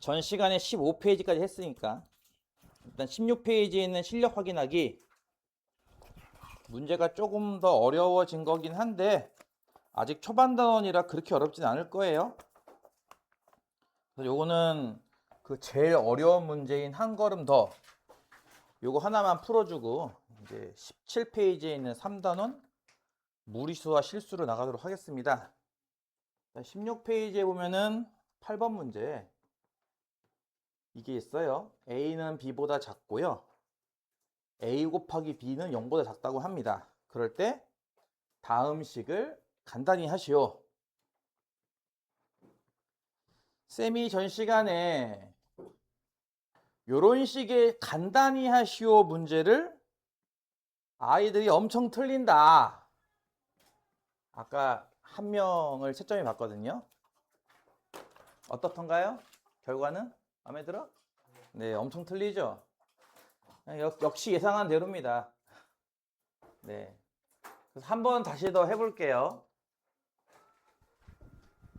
전 시간에 15페이지까지 했으니까 일단 16페이지에 있는 실력 확인하기 문제가 조금 더 어려워진 거긴 한데 아직 초반 단원이라 그렇게 어렵진 않을 거예요. 그래서 요거는 그 제일 어려운 문제인 한 걸음 더 요거 하나만 풀어주고 이제 17페이지에 있는 3단원 무리수와 실수로 나가도록 하겠습니다. 16페이지에 보면은 8번 문제 이게 있어요. A는 B보다 작고요. A 곱하기 B는 0보다 작다고 합니다. 그럴 때 다음 식을 간단히 하시오. 쌤이 전 시간에 요런 식의 간단히 하시오 문제를 아이들이 엄청 틀린다. 아까 한 명을 채점해 봤거든요. 어떻던가요? 결과는? 마음에 들어? 네, 엄청 틀리죠? 역시 예상한 대로입니다. 네. 그래서 한번 다시 더 해볼게요.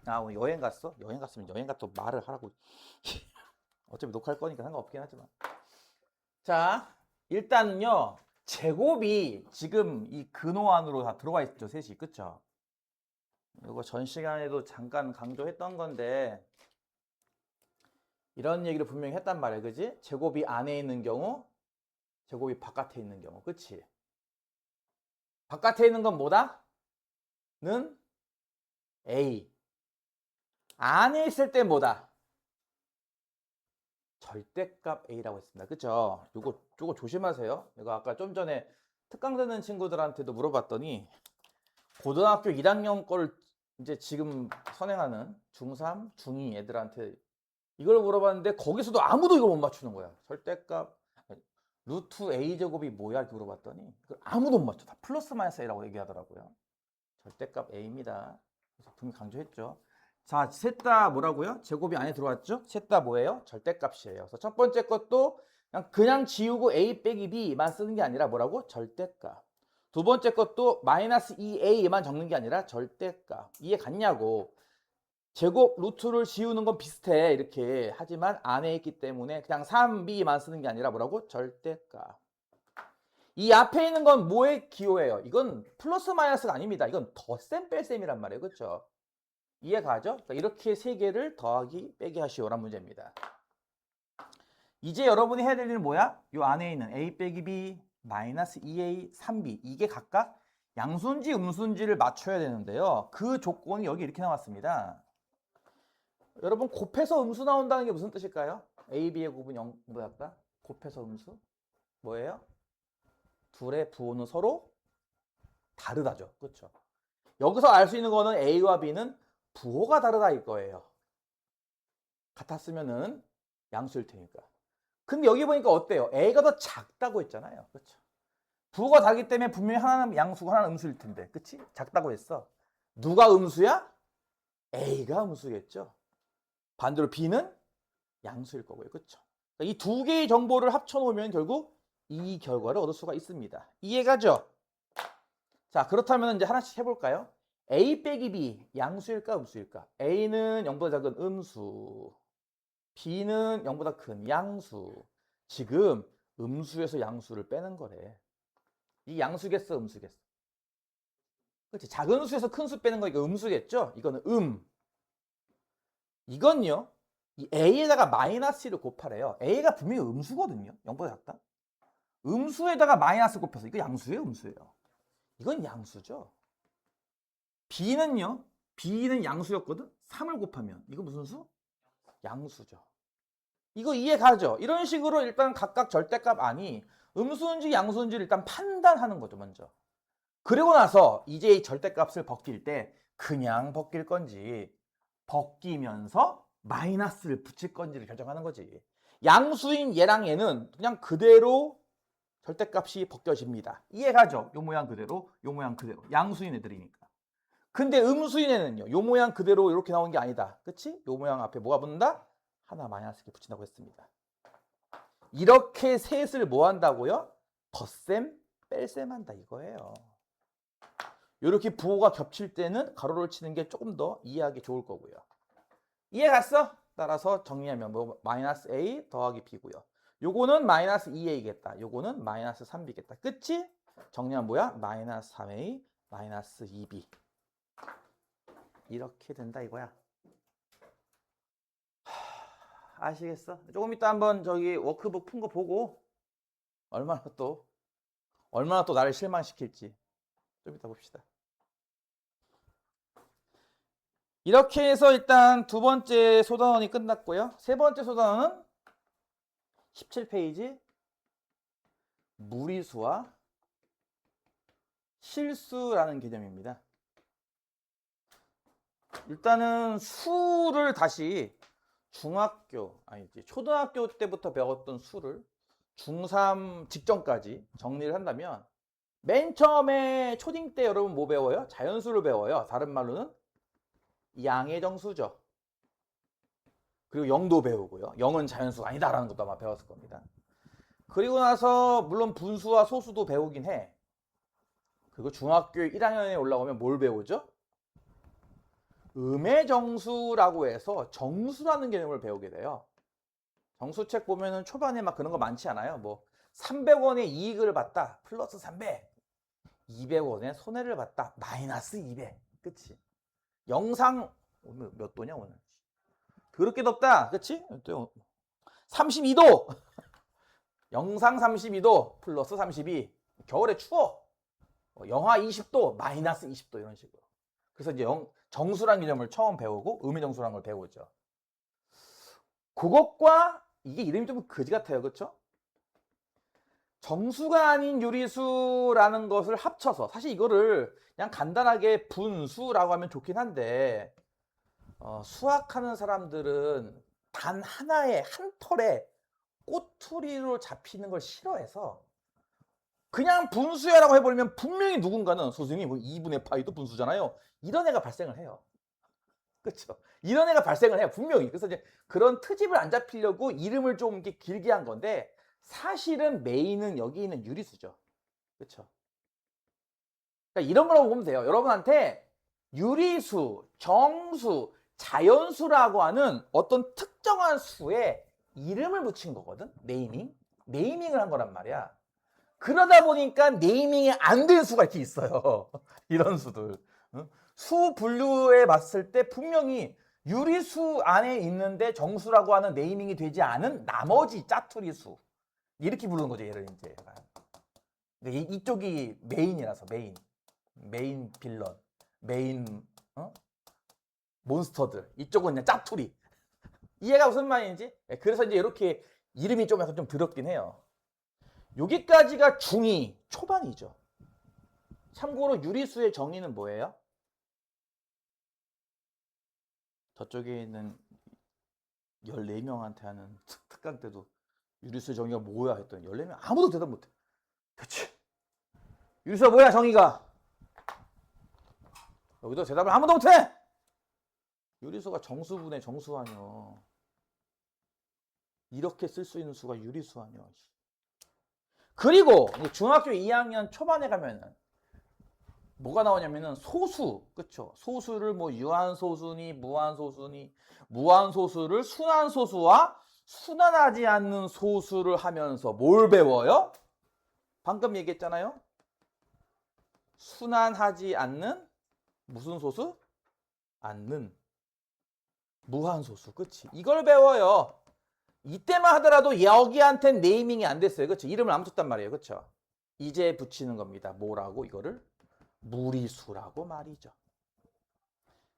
아, 오늘 여행 갔어? 여행 갔으면 여행 갔다 말을 하라고. 어차피 녹화할 거니까 상관없긴 하지만. 자, 일단은요, 제곱이 지금 이 근호 안으로 다 들어가 있죠, 셋이. 그쵸? 이거 전 시간에도 잠깐 강조했던 건데, 이런 얘기를 분명히 했단 말이야, 그지? 제곱이 안에 있는 경우, 제곱이 바깥에 있는 경우, 그치? 바깥에 있는 건 뭐다? 는 A. 안에 있을 때 뭐다? 절대값 A라고 했습니다. 그쵸? 요거 조심하세요. 이거 아까 좀 전에 특강 듣는 친구들한테도 물어봤더니 고등학교 1학년 거를 이제 지금 선행하는 중3, 중2 애들한테 이걸 물어봤는데 거기서도 아무도 이걸 못 맞추는 거야. 절대값 루트 A 제곱이 뭐야? 이렇게 물어봤더니 아무도 못 맞춰. 다 플러스 마이너스 A라고 얘기하더라고요. 절대값 A입니다. 그래서 분명히 강조했죠. 자, 셋 다 뭐라고요? 제곱이 안에 들어왔죠? 셋 다 뭐예요? 절대값이에요. 그래서 첫 번째 것도 그냥 지우고 A 빼기 B만 쓰는 게 아니라 뭐라고? 절대값. 두 번째 것도 마이너스 2A만 적는 게 아니라 절대값. 이해 갔냐고. 제곱 루트를 지우는 건 비슷해. 이렇게. 하지만 안에 있기 때문에 그냥 3B만 쓰는 게 아니라 뭐라고? 절대값. 이 앞에 있는 건 뭐에 기호예요? 이건 플러스 마이너스가 아닙니다. 이건 덧셈 뺄셈이란 말이에요. 그렇죠? 이해 가죠? 그러니까 이렇게 세 개를 더하기 빼기 하시오란 문제입니다. 이제 여러분이 해야 될 일은 뭐야? 이 안에 있는 A 빼기 B 마이너스 2A 3B 이게 각각 양수인지 음수인지를 맞춰야 되는데요. 그 조건이 여기 이렇게 나왔습니다. 여러분 곱해서 음수 나온다는 게 무슨 뜻일까요? A, B의 곱은 0보다 작다? 곱해서 음수? 뭐예요? 둘의 부호는 서로 다르다죠. 그렇죠? 여기서 알 수 있는 거는 A와 B는 부호가 다르다 이거예요. 같았으면은 양수일 테니까. 근데 여기 보니까 어때요? A가 더 작다고 했잖아요. 그렇죠? 부호가 다르기 때문에 분명히 하나는 양수고 하나는 음수일 텐데. 그치? 작다고 했어. 누가 음수야? A가 음수겠죠. 반대로 B는 양수일 거고요. 그렇죠? 이 두 개의 정보를 합쳐 놓으면 결국 이 결과를 얻을 수가 있습니다. 이해가죠? 자, 그렇다면 이제 하나씩 해볼까요? A 빼기 B 양수일까 음수일까? A는 0보다 작은 음수, B는 0보다 큰 양수. 지금 음수에서 양수를 빼는 거래. 이 양수겠어 음수겠어? 그렇지. 작은 수에서 큰 수 빼는 거니까 음수겠죠? 이거는 이건요. 이 A에다가 마이너스를 곱하래요. A가 분명히 음수거든요. 0보다 작다. 음수에다가 마이너스 곱해서 이거 양수예요 음수예요? 이건 양수죠. B는요. B는 양수였거든. 3을 곱하면 이거 무슨 수? 양수죠. 이거 이해 가죠? 이런 식으로 일단 각각 절대값 안이 음수인지 양수인지를 일단 판단하는 거죠, 먼저. 그리고 나서 이제 이 절대값을 벗길 때 그냥 벗길 건지 벗기면서 마이너스를 붙일 건지를 결정하는 거지. 양수인 얘랑 얘는 그냥 그대로 절대값이 벗겨집니다. 이해 가죠? 요 모양 그대로, 요 모양 그대로. 양수인 애들이니까. 근데 음수인 애는요. 요 모양 그대로 이렇게 나온 게 아니다. 그치? 요 모양 앞에 뭐가 붙는다? 하나 마이너스 이렇게 붙인다고 했습니다. 이렇게 셋을 뭐 한다고요? 덧셈, 뺄셈 한다 이거예요. 이렇게 부호가 겹칠 때는 가로를 치는 게 조금 더 이해하기 좋을 거고요. 이해 갔어? 따라서 정리하면 뭐 마이너스 a 더하기 b고요. 요거는 마이너스 2a겠다. 요거는 마이너스 3b겠다. 끝이? 정리하면 뭐야? 마이너스 3a 마이너스 2b. 이렇게 된다 이거야. 아시겠어? 조금 이따 한번 저기 워크북 푼 거 보고 얼마나 또 나를 실망시킬지 좀 이따 봅시다. 이렇게 해서 일단 두 번째 소단원이 끝났고요. 세 번째 소단원은 17페이지 무리수와 실수라는 개념입니다. 일단은 수를 다시 초등학교 때부터 배웠던 수를 중3 직전까지 정리를 한다면 맨 처음에 초딩 때 여러분 뭐 배워요? 자연수를 배워요. 다른 말로는 양의 정수죠. 그리고 0도 배우고요. 0은 자연수가 아니다라는 것도 아마 배웠을 겁니다. 그리고 나서 물론 분수와 소수도 배우긴 해. 그리고 중학교 1학년에 올라오면 뭘 배우죠? 음의 정수라고 해서 정수라는 개념을 배우게 돼요. 정수책 보면은 초반에 막 그런 거 많지 않아요? 뭐 300원의 이익을 봤다. 플러스 300. 200원의 손해를 봤다. 마이너스 200. 그치? 영상 오늘 몇 도냐 오늘? 더럽게 덥다. 그치? 32도. 영상 32도 플러스 32. 겨울에 추워. 영하 20도 마이너스 20도 이런 식으로. 그래서 이제 정수란 개념을 처음 배우고 음의 정수라는 걸 배우죠. 그것과 이게 이름이 좀 거지 같아요. 그렇죠? 정수가 아닌 유리수라는 것을 합쳐서 사실 이거를 그냥 간단하게 분수라고 하면 좋긴 한데 수학하는 사람들은 단 하나의 한 털에 꼬투리로 잡히는 걸 싫어해서 그냥 분수야라고 해버리면 분명히 누군가는 선생님 뭐 2분의 파이도 분수잖아요. 이런 애가 발생을 해요. 그렇죠? 이런 애가 발생을 해요. 분명히. 그래서 이제 그런 트집을 안 잡히려고 이름을 좀 이렇게 길게 한 건데 사실은 메인은 여기 있는 유리수죠. 그렇죠? 그러니까 이런 거라고 보면 돼요. 여러분한테 유리수, 정수, 자연수라고 하는 어떤 특정한 수에 이름을 붙인 거거든. 네이밍을 한 거란 말이야. 그러다 보니까 네이밍이 안 된 수가 이렇게 있어요. 이런 수들. 수 분류에 봤을 때 분명히 유리수 안에 있는데 정수라고 하는 네이밍이 되지 않은 나머지 짜투리 수. 이렇게 부르는 거죠, 얘를 이제. 근데 이쪽이 메인이라서 메인 빌런, 메인 몬스터들. 이쪽은 그냥 짜투리. 이해가 무슨 말인지? 그래서 이제 이렇게 이름이 좀 약간 좀 더럽긴 해요. 여기까지가 중2 초반이죠. 참고로 유리수의 정의는 뭐예요? 저쪽에 있는 14명한테 하는 특강 때도 유리수의 정의가 뭐야 했더니 14명 아무도 대답 못해. 그치? 유리수가 뭐야 정의가? 여기도 대답을 아무도 못해! 유리수가 정수분의 정수 아니요. 이렇게 쓸 수 있는 수가 유리수 아니요. 그리고 중학교 2학년 초반에 가면은 뭐가 나오냐면은 소수, 그쵸? 소수를 뭐 유한소수니 무한소수니 무한소수를 순한소수와 순환하지 않는 소수를 하면서 뭘 배워요? 방금 얘기했잖아요. 순환하지 않는 무슨 소수? 않는 무한소수, 그치? 이걸 배워요. 이때만 하더라도 여기한텐 네이밍이 안 됐어요. 그쵸? 이름을 안 붙였단 말이에요. 그쵸? 이제 붙이는 겁니다. 뭐라고? 이거를 무리수라고 말이죠.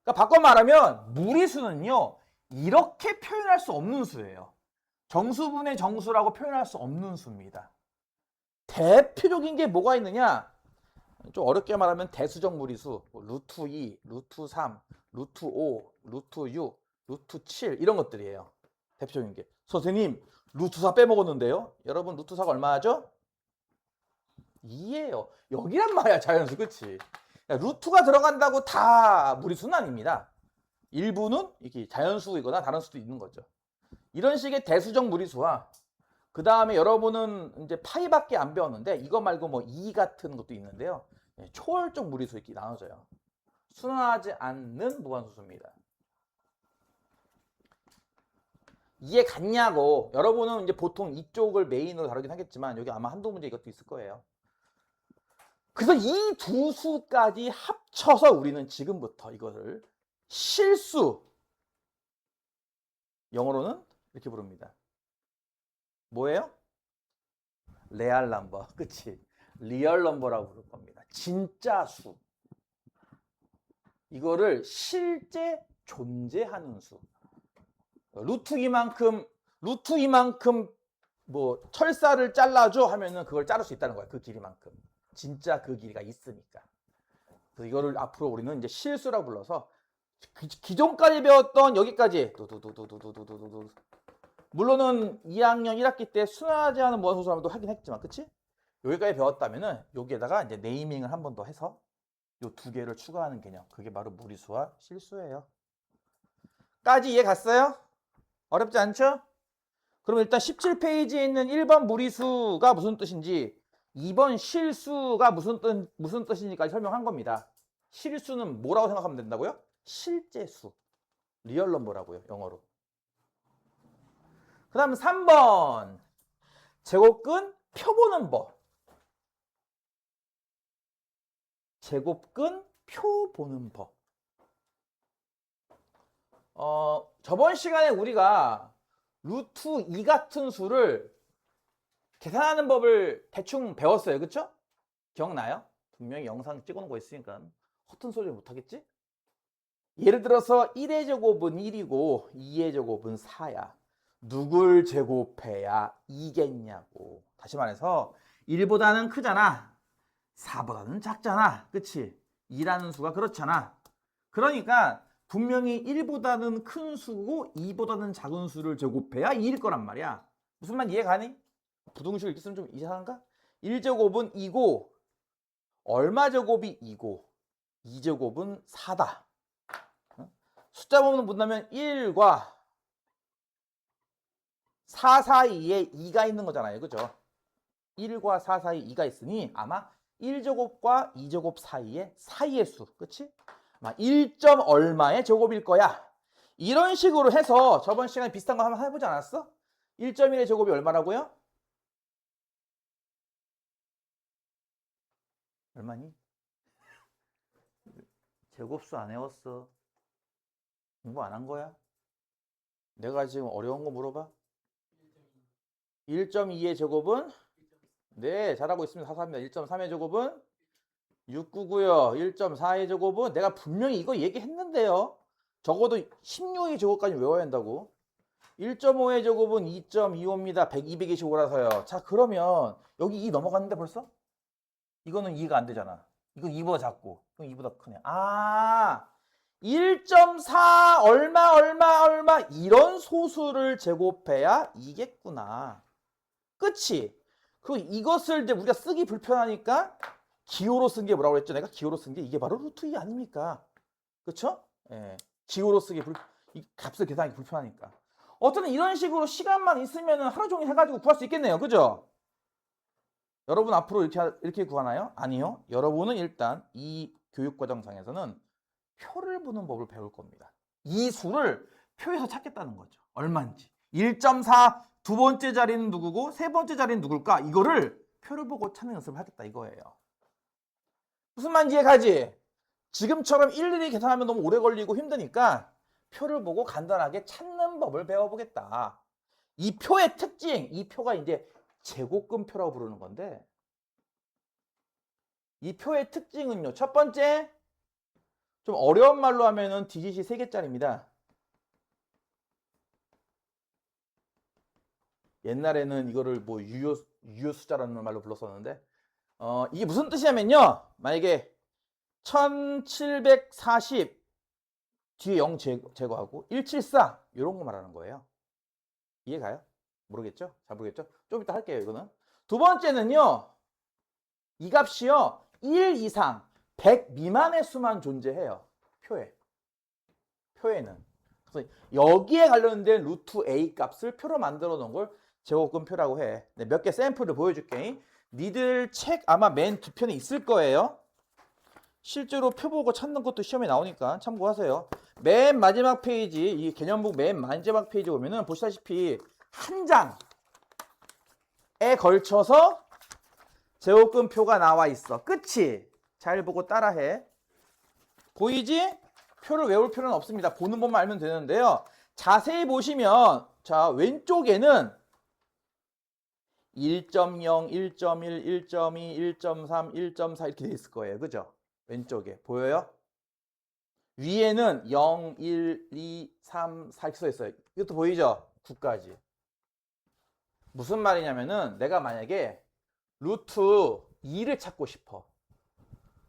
그러니까 바꿔 말하면 무리수는요. 이렇게 표현할 수 없는 수예요. 정수분의 정수라고 표현할 수 없는 수입니다. 대표적인 게 뭐가 있느냐? 좀 어렵게 말하면 대수적 무리수, 루트 2, 루트 3, 루트 5, 루트 6, 루트 7 이런 것들이에요. 대표적인 게. 선생님, 루트 4 빼먹었는데요? 여러분 루트 4가 얼마 하죠? 2예요. 여기란 말이야 자연수, 그치? 루트가 들어간다고 다 무리수는 아닙니다. 일부는 이렇게 자연수이거나 다른 수도 있는 거죠. 이런 식의 대수적 무리수와 그 다음에 여러분은 이제 파이밖에 안 배웠는데 이거 말고 뭐 2 같은 것도 있는데요. 초월적 무리수 이렇게 나눠져요. 순환하지 않는 무한소수입니다. 이해 갔냐고. 여러분은 이제 보통 이쪽을 메인으로 다루긴 하겠지만 여기 아마 한두 문제 이것도 있을 거예요. 그래서 이 두 수까지 합쳐서 우리는 지금부터 이거를 실수, 영어로는 이렇게 부릅니다. 뭐예요? 레알 넘버. 그치? 리얼 넘버라고 부를 겁니다. 진짜 수. 이거를 실제 존재하는 수. 루트 이만큼 뭐 철사를 잘라줘 하면은 그걸 자를 수 있다는 거야. 그 길이만큼. 진짜 그 길이가 있으니까. 그래서 이거를 앞으로 우리는 이제 실수라고 불러서 기존까지 배웠던 여기까지 두두두두두두두두. 물론은 2학년 1학기 때 순화하지 않은 무한소수함도 하긴 했지만, 그치? 여기까지 배웠다면은 여기에다가 이제 네이밍을 한 번 더 해서 요 두 개를 추가하는 개념. 그게 바로 무리수와 실수예요. 까지 이해 갔어요? 어렵지 않죠? 그럼 일단 17페이지에 있는 1번 무리수가 무슨 뜻인지, 2번 실수가 무슨 뜻인지까지 설명한 겁니다. 실수는 뭐라고 생각하면 된다고요? 실제 수. 리얼 넘버라고요, 영어로. 그 다음 3번. 제곱근 표 보는 법. 제곱근 표 보는 법. 저번 시간에 우리가 루트 2 같은 수를 계산하는 법을 대충 배웠어요. 그쵸? 기억나요? 분명히 영상 찍어놓은 거 있으니까 허튼 소리 못하겠지? 예를 들어서 1의 제곱은 1이고 2의 제곱은 4야. 누굴 제곱해야 이겠냐고. 다시 말해서 1보다는 크잖아. 4보다는 작잖아. 그치? 2라는 수가 그렇잖아. 그러니까 분명히 1보다는 큰 수고 2보다는 작은 수를 제곱해야 2일 거란 말이야. 무슨 말 이해 가니? 부등식 이렇게 쓰면 좀 이상한가? 1제곱은 2고 얼마 제곱이 2고 2제곱은 4다. 숫자 보면 본다면 1과 4 사이에 2가 있는 거잖아요. 그죠? 1과 4 사이에 2가 있으니 아마 1제곱과 2제곱 사이의 수. 그치? 아마 1점 얼마의 제곱일 거야. 이런 식으로 해서 저번 시간에 비슷한 거 한번 해보지 않았어? 1.1의 제곱이 얼마라고요? 얼마니? 제곱수 안 외웠어. 공부 안 한 거야? 내가 지금 어려운 거 물어봐? 1.2의 제곱은? 네, 잘하고 있습니다. 4사입니다. 1.3의 제곱은? 699고요. 1.4의 제곱은? 내가 분명히 이거 얘기했는데요. 적어도 16의 제곱까지 외워야 한다고. 1.5의 제곱은 2.25입니다. 225라서요. 자, 그러면 여기 2 넘어갔는데 벌써? 이거는 2가 안 되잖아. 이거 2보다 작고, 이건 2보다 크네. 아, 1.4 얼마 이런 소수를 제곱해야 이겠구나. 그치? 그리고 이것을 이제 우리가 쓰기 불편하니까 기호로 쓴 게 뭐라고 했죠? 내가 기호로 쓴 게 이게 바로 루트 2 아닙니까? 그쵸? 예. 기호로 쓰기 이 값을 계산하기 불편하니까. 어쨌든 이런 식으로 시간만 있으면 하루 종일 해가지고 구할 수 있겠네요. 그죠? 여러분 앞으로 이렇게 구하나요? 아니요. 여러분은 일단 이 교육과정상에서는 표를 보는 법을 배울 겁니다. 이 수를 표에서 찾겠다는 거죠. 얼마인지. 1.4 두 번째 자리는 누구고 세 번째 자리는 누굴까? 이거를 표를 보고 찾는 연습을 하겠다 이거예요. 무슨 말인지 이해가지? 지금처럼 일일이 계산하면 너무 오래 걸리고 힘드니까 표를 보고 간단하게 찾는 법을 배워보겠다. 이 표의 특징, 이 표가 이제 제곱근표라고 부르는 건데 이 표의 특징은요. 첫 번째, 좀 어려운 말로 하면은 디짓이 3개짜리입니다. 옛날에는 이거를 뭐 유효 숫자라는 말로 불렀었는데 이게 무슨 뜻이냐면요. 만약에 1740 뒤에 0 제거하고 174 이런 거 말하는 거예요. 이해가요? 모르겠죠? 잘 모르겠죠? 좀 이따 할게요. 이거는. 두 번째는요. 이 값이요. 1 이상 100 미만의 수만 존재해요. 표에는. 그래서 여기에 관련된 루트 A 값을 표로 만들어 놓은 걸 제곱근표라고 해. 네, 몇 개 샘플을 보여줄게. 니들 책 아마 맨 뒤편에 있을 거예요. 실제로 표 보고 찾는 것도 시험에 나오니까 참고하세요. 맨 마지막 페이지, 이 개념북 맨 마지막 페이지 보면은 보시다시피 한 장에 걸쳐서 제곱근표가 나와 있어. 끝이. 잘 보고 따라해. 보이지? 표를 외울 필요는 없습니다. 보는 법만 알면 되는데요. 자세히 보시면 자 왼쪽에는 1.0, 1.1, 1.2, 1.3, 1.4 이렇게 돼 있을 거예요. 그죠? 왼쪽에 보여요? 위에는 0, 1, 2, 3, 4 이렇게 써 있어요. 이것도 보이죠? 9까지. 무슨 말이냐면은 내가 만약에 루트 2를 찾고 싶어.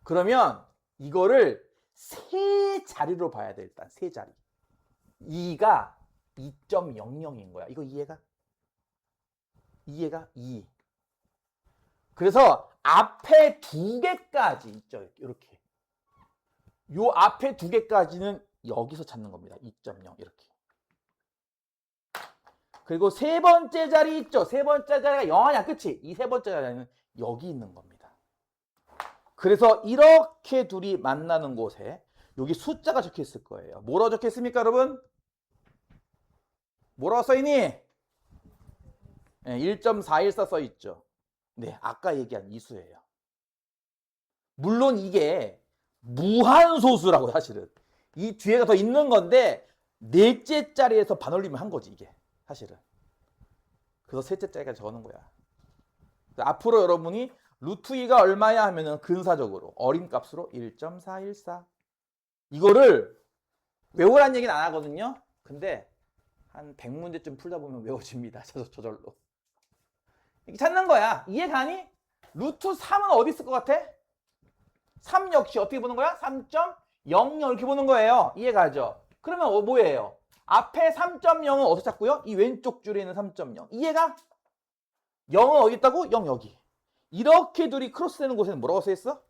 그러면 이거를 세 자리로 봐야 돼. 일단 세 자리. 2가 2.00인 거야. 이거 이해가? 이해가? 2. 그래서 앞에 두 개까지 있죠. 이렇게. 요 앞에 두 개까지는 여기서 찾는 겁니다. 2.0 이렇게. 그리고 세 번째 자리 있죠. 세 번째 자리가 0 아니야. 그치? 이 세 번째 자리는 여기 있는 겁니다. 그래서 이렇게 둘이 만나는 곳에 여기 숫자가 적혀 있을 거예요. 뭐라고 적혀 있습니까, 여러분? 뭐라고 써있니? 네, 1.414 써있죠. 네, 아까 얘기한 이 수예요. 물론 이게 무한소수라고 사실은. 이 뒤에가 더 있는 건데 넷째 자리에서 반올림을 한 거지 이게 사실은. 그래서 셋째 자리까지 적어놓은 거야. 앞으로 여러분이 루트 2가 얼마야 하면은 근사적으로 어림값으로 1.414 이거를 외우라는 얘기는 안 하거든요. 근데 한 100문제쯤 풀다 보면 외워집니다. 저절로. 이렇게 찾는 거야. 이해 가니? 루트 3은 어디 있을 것 같아? 3 역시 어떻게 보는 거야? 3.00 이렇게 보는 거예요. 이해 가죠? 그러면 뭐예요? 앞에 3.0은 어디서 찾고요? 이 왼쪽 줄에 있는 3.0. 이해가? 0은 어디 있다고? 0 여기. 이렇게 둘이 크로스되는 곳에는 뭐라고 써있어?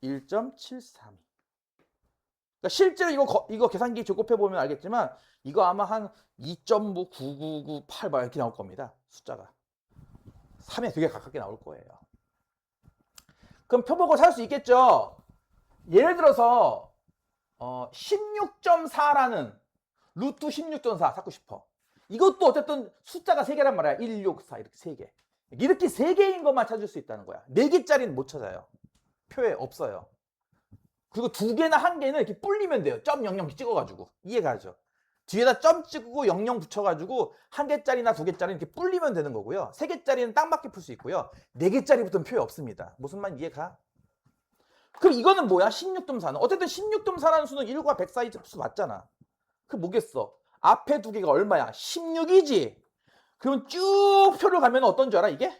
1.73. 그러니까 실제로 이거 계산기 조급해 보면 알겠지만 이거 아마 한 2.9998 이렇게 나올 겁니다. 숫자가 3에 되게 가깝게 나올 거예요. 그럼 표 보고 살 수 있겠죠? 예를 들어서 16.4라는 루트 16.4 찾고 싶어. 이것도 어쨌든 숫자가 3개란 말이야. 1, 6, 4 이렇게 3개. 이렇게 3개인 것만 찾을 수 있다는 거야. 4개짜리는 못 찾아요. 표에 없어요. 그리고 2개나 1개는 이렇게 불리면 돼요. 점 00 찍어가지고. 이해가죠? 뒤에다 점 찍고 00 붙여가지고 1개짜리나 2개짜리는 이렇게 불리면 되는 거고요. 3개짜리는 딱 맞게 풀 수 있고요. 4개짜리부터는 표에 없습니다. 무슨 말 이해가? 그럼 이거는 뭐야? 16.4는? 어쨌든 16.4라는 수는 1과 100 사이 수 맞잖아. 그 뭐겠어? 앞에 2개가 얼마야? 16이지? 그럼 쭉 표를 가면 어떤 줄 알아? 이게?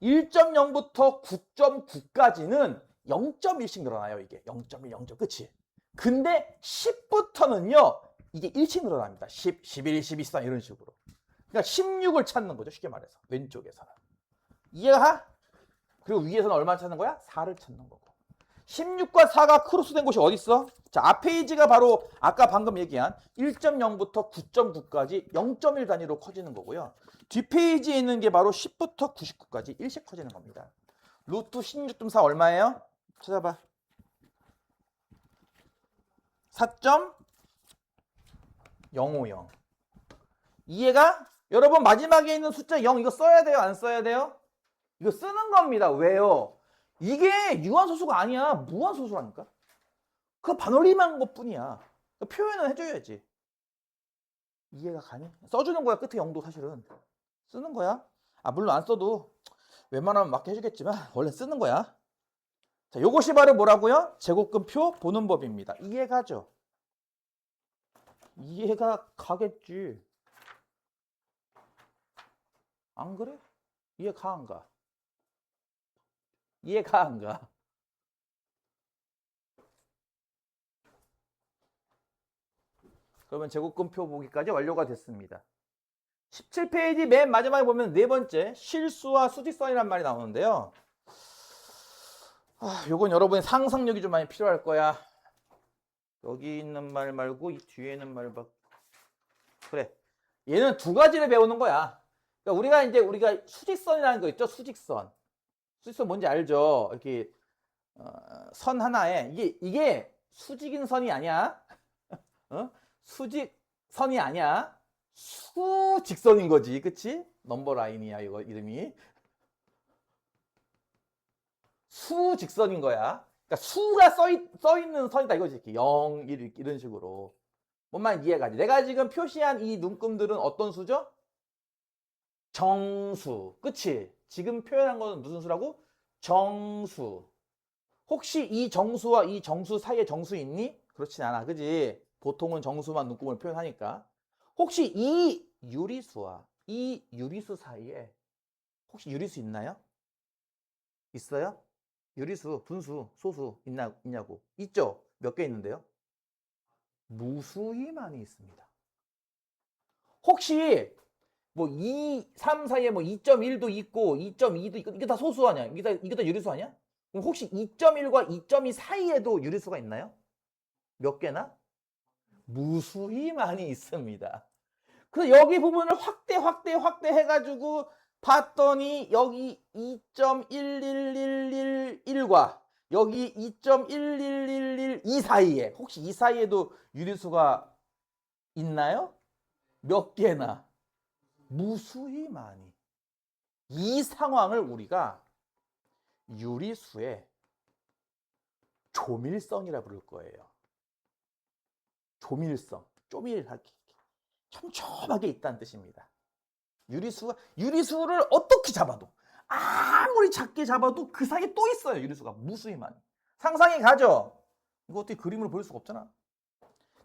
1.0부터 9.9까지는 0.1씩 늘어나요. 이게 0.1, 0. 그치? 근데 10부터는요. 이게 1씩 늘어납니다. 10, 11, 12, 13 이런 식으로. 그러니까 16을 찾는 거죠. 쉽게 말해서. 왼쪽에서는. 이해가? 그리고 위에서는 얼마 찾는 거야? 4를 찾는 거고. 16과 4가 크로스된 곳이 어디 있어? 자, 앞 페이지가 바로 아까 방금 얘기한 1.0부터 9.9까지 0.1 단위로 커지는 거고요. 뒷 페이지에 있는 게 바로 10부터 99까지 1씩 커지는 겁니다. 루트 16.4 얼마예요? 찾아봐. 4.050. 이해가? 여러분 마지막에 있는 숫자 0 이거 써야 돼요? 안 써야 돼요? 이거 쓰는 겁니다. 왜요? 이게 유한소수가 아니야. 무한소수라니까. 그거 반올림한 것뿐이야. 표현은 해줘야지. 이해가 가니? 써주는 거야. 끝에 0도 사실은. 쓰는 거야. 물론 안 써도 웬만하면 맞게 해주겠지만 원래 쓰는 거야. 자, 요것이 바로 뭐라고요? 제곱근표 보는 법입니다. 이해가죠? 이해가 가겠지. 안 그래? 이해가 안 가? 이해가 안 가? 그러면 제곱근표 보기까지 완료가 됐습니다. 17페이지 맨 마지막에 보면 네 번째 실수와 수직선이란 말이 나오는데요. 요건 여러분의 상상력이 좀 많이 필요할 거야. 여기 있는 말 말고 이 뒤에 있는 말 봐. 그래. 얘는 두 가지를 배우는 거야. 그러니까 우리가 수직선이라는 거 있죠? 수직선. 수직선 뭔지 알죠? 이렇게 선 하나에 이게 수직인 선이 아니야. 수직선이 아니야. 수직선인 거지. 그치? 넘버 라인이야. 이거 이름이. 수직선인 거야. 그러니까 수가 써 있는 선이다 이거지. 이렇게 0, 1 이런 식으로. 뭔 말인지 이해가지? 내가 지금 표시한 이 눈금들은 어떤 수죠? 정수. 그치? 지금 표현한 거는 무슨 수라고? 정수. 혹시 이 정수와 이 정수 사이에 정수 있니? 그렇진 않아. 그지? 보통은 정수만 눈금을 표현하니까. 혹시 이 유리수와 이 유리수 사이에 혹시 유리수 있나요? 있어요? 유리수, 분수, 소수 있냐고. 있죠? 몇 개 있는데요? 무수히 많이 있습니다. 혹시 뭐 2, 3 사이에 뭐 2.1도 있고 2.2도 있고 이게 다 소수 아니야? 이게 다 유리수 아니야? 그럼 혹시 2.1과 2.2 사이에도 유리수가 있나요? 몇 개나? 무수히 많이 있습니다. 그래서 여기 부분을 확대 해가지고 봤더니 여기 2.11111과 여기 2.11112 사이에 혹시 이 사이에도 유리수가 있나요? 몇 개나? 무수히 많이. 이 상황을 우리가 유리수의 조밀성이라 부를 거예요. 조밀성. 쪼밀하게. 촘촘하게 있다는 뜻입니다. 유리수를 어떻게 잡아도 아무리 작게 잡아도 그 사이에 또 있어요. 유리수가 무수히 많이. 상상이 가죠? 이거 어떻게 그림으로 볼 수가 없잖아.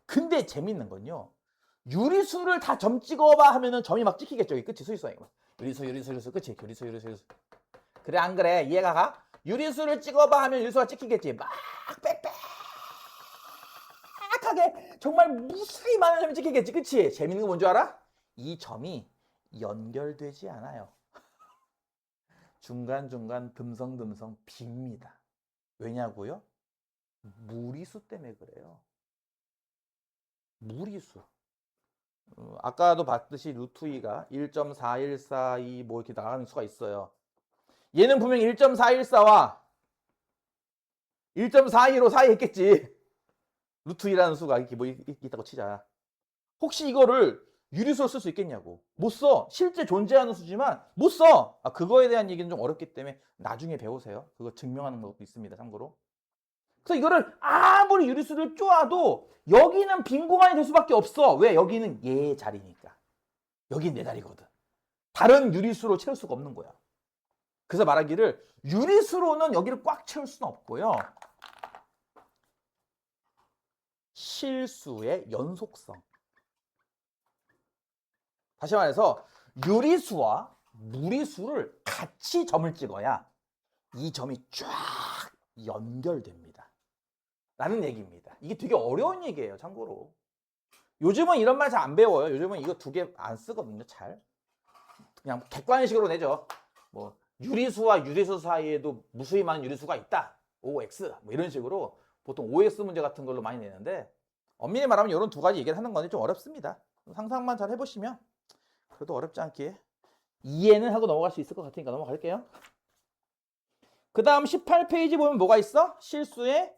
근데 재밌는 건요. 유리수를 다 점 찍어봐 하면은 점이 막 찍히겠죠. 끝이 수익성이. 유리수. 끝이. 유리수. 그래 안 그래? 이해가 가? 유리수를 찍어봐 하면 유리수가 찍히겠지. 막 빽빽하게 정말 무수히 많은 점이 찍히겠지. 그치? 재밌는 거 뭔 줄 알아? 이 점이 연결되지 않아요. 중간중간 듬성듬성 빕니다. 왜냐고요? 무리수 때문에 그래요. 무리수. 아까도 봤듯이 루트 2가 1.4142 뭐 이렇게 나가는 수가 있어요. 얘는 분명히 1.414와 1.42로 사이했겠지. 루트 2라는 수가 이렇게 뭐 있다고 치자. 혹시 이거를 유리수로 쓸 수 있겠냐고. 못 써. 실제 존재하는 수지만 못 써. 그거에 대한 얘기는 좀 어렵기 때문에 나중에 배우세요. 그거 증명하는 것도 있습니다. 참고로. 그래서 이거를 아무리 유리수를 쪼아도 여기는 빈 공간이 될 수밖에 없어. 왜? 여기는 얘 자리니까. 여긴 내 자리거든. 다른 유리수로 채울 수가 없는 거야. 그래서 말하기를 유리수로는 여기를 꽉 채울 수는 없고요. 실수의 연속성. 다시 말해서 유리수와 무리수를 같이 점을 찍어야 이 점이 쫙 연결됩니다. 라는 얘기입니다. 이게 되게 어려운 얘기예요. 참고로. 요즘은 이런 말 잘 안 배워요. 요즘은 이거 두 개 안 쓰거든요. 잘. 그냥 객관식으로 내죠. 뭐 유리수와 유리수 사이에도 무수히 많은 유리수가 있다. OX 뭐 이런 식으로 보통 OX 문제 같은 걸로 많이 내는데 엄밀히 말하면 이런 두 가지 얘기를 하는 건데 좀 어렵습니다. 상상만 잘 해보시면 그래도 어렵지 않게 이해는 하고 넘어갈 수 있을 것 같으니까 넘어갈게요. 그 다음 18페이지 보면 뭐가 있어? 실수의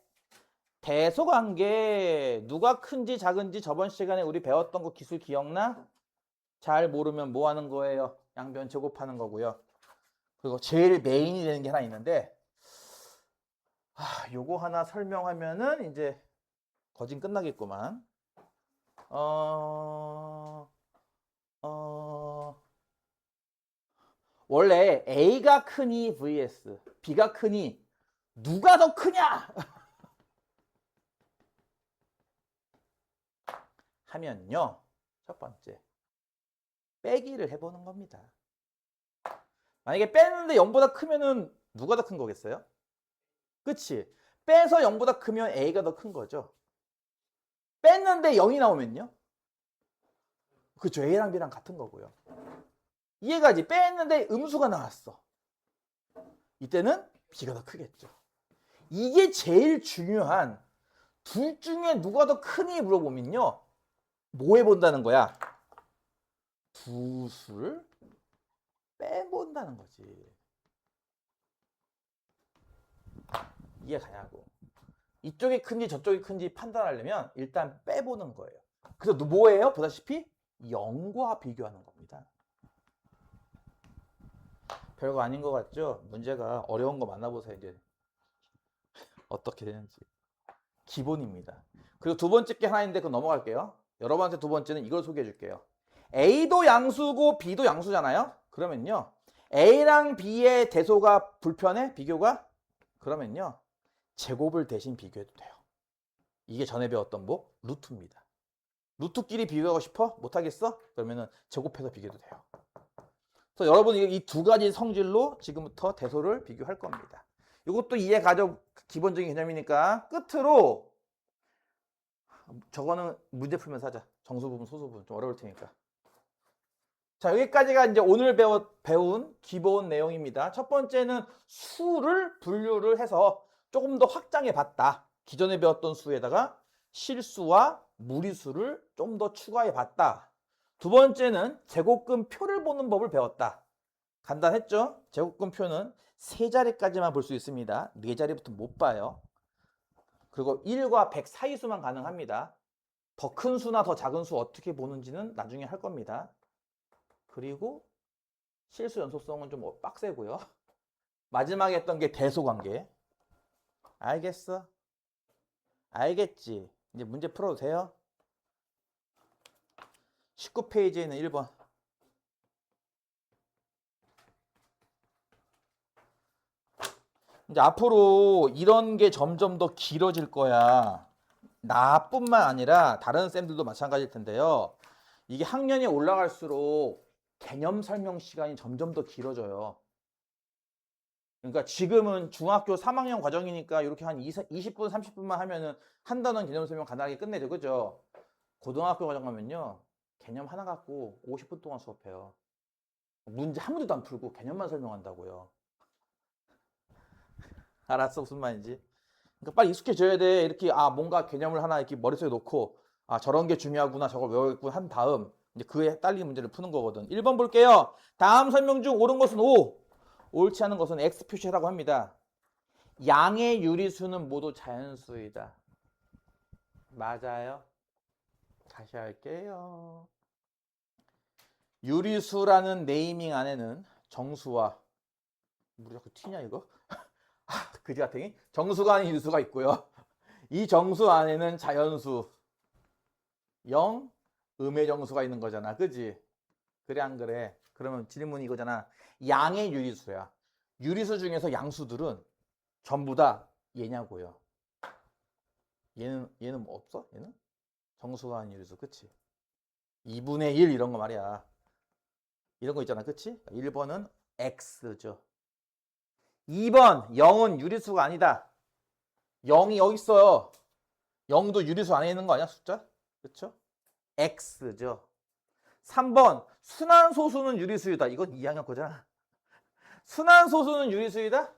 대소관계. 누가 큰지 작은지 저번 시간에 우리 배웠던 거 기술 기억나? 잘 모르면 뭐 하는 거예요? 양변 제곱하는 거고요. 그리고 제일 메인이 되는 게 하나 있는데 요거 하나 설명하면은 이제 거진 끝나겠구만. 원래 A가 크니 vs B가 크니 누가 더 크냐 하면요. 첫 번째 빼기를 해보는 겁니다. 만약에 뺐는데 0보다 크면은 누가 더 큰 거겠어요? 그치? 빼서 0보다 크면 A가 더 큰 거죠. 뺐는데 0이 나오면요? 그쵸. A랑 B랑 같은 거고요. 이해가지? 뺐는데 음수가 나왔어. 이때는 B가 더 크겠죠. 이게 제일 중요한 둘 중에 누가 더 크니 물어보면요. 뭐 해본다는 거야? 두 수를 빼본다는 거지. 이해가냐고. 이쪽이 큰지 저쪽이 큰지 판단하려면 일단 빼보는 거예요. 그래서 뭐예요? 보다시피 0과 비교하는 겁니다. 별거 아닌 것 같죠? 문제가 어려운 거 만나보세요. 이제 어떻게 되는지. 기본입니다. 그리고 두 번째 게 하나 있는데 그거 넘어갈게요. 여러분한테 두 번째는 이걸 소개해 줄게요. A도 양수고 B도 양수잖아요. 그러면요. A랑 B의 대소가 불편해? 비교가? 그러면요. 제곱을 대신 비교해도 돼요. 이게 전에 배웠던 뭐? 루트입니다. 루트끼리 비교하고 싶어? 못하겠어? 그러면은 제곱해서 비교해도 돼요. 그래서 여러분이 이 두 가지 성질로 지금부터 대소를 비교할 겁니다. 이것도 이해 가져 기본적인 개념이니까 끝으로 저거는 문제 풀면서 하자. 정수 부분, 소수 부분 좀 어려울 테니까. 자, 여기까지가 이제 오늘 배운 기본 내용입니다. 첫 번째는 수를 분류를 해서 조금 더 확장해 봤다. 기존에 배웠던 수에다가 실수와 무리수를 좀 더 추가해 봤다. 두 번째는 제곱근표를 보는 법을 배웠다. 간단했죠? 제곱근표는 세 자리까지만 볼 수 있습니다. 네 자리부터 못 봐요. 그리고 1과 100 사이 수만 가능합니다. 더 큰 수나 더 작은 수 어떻게 보는지는 나중에 할 겁니다. 그리고 실수 연속성은 좀 빡세고요. 마지막에 했던 게 대소관계. 알겠어? 알겠지? 이제 문제 풀어도 돼요? 19페이지에 있는 1번. 이제 앞으로 이런 게 점점 더 길어질 거야. 나뿐만 아니라 다른 쌤들도 마찬가지일 텐데요. 이게 학년이 올라갈수록 개념 설명 시간이 점점 더 길어져요. 그러니까 지금은 중학교 3학년 과정이니까 이렇게 한 20분, 30분만 하면은 한 단원 개념 설명 간단하게 끝내죠. 그죠? 고등학교 과정 가면요. 개념 하나 갖고 50분 동안 수업해요. 문제 한 문제도 안 풀고 개념만 설명한다고요. 알았어, 무슨 말인지. 그러니까 빨리 익숙해져야 돼. 이렇게 뭔가 개념을 하나 이렇게 머릿속에 놓고 저런 게 중요하구나, 저걸 외우겠구나 한 다음 이제 그에 딸리는 문제를 푸는 거거든. 1번 볼게요. 다음 설명 중 옳은 것은 O, 옳지 않은 것은 X 표시라고 합니다. 양의 유리수는 모두 자연수이다. 맞아요. 다시 할게요. 유리수라는 네이밍 안에는 정수와 우리 자꾸 튀냐 이거? 그지같으니 정수가 아닌 유수가 있고요. 이 정수 안에는 자연수 0, 음의 정수가 있는 거잖아. 그지? 그래 안 그래? 그러면 질문이 이거잖아. 양의 유리수야. 유리수 중에서 양수들은 전부 다 얘냐고요. 얘는 뭐 없어? 얘는? 정수가 아닌 유리수. 그치? 2분의 1 이런 거 말이야. 이런 거 있잖아. 그치? 1번은 X죠. 2번 0은 유리수가 아니다. 0이 여기 있어요. 0도 유리수 안에 있는 거 아니야? 숫자? 그쵸? X죠. 3번 순환소수는 유리수이다. 이건 2학년 거잖아. 순환소수는 유리수이다?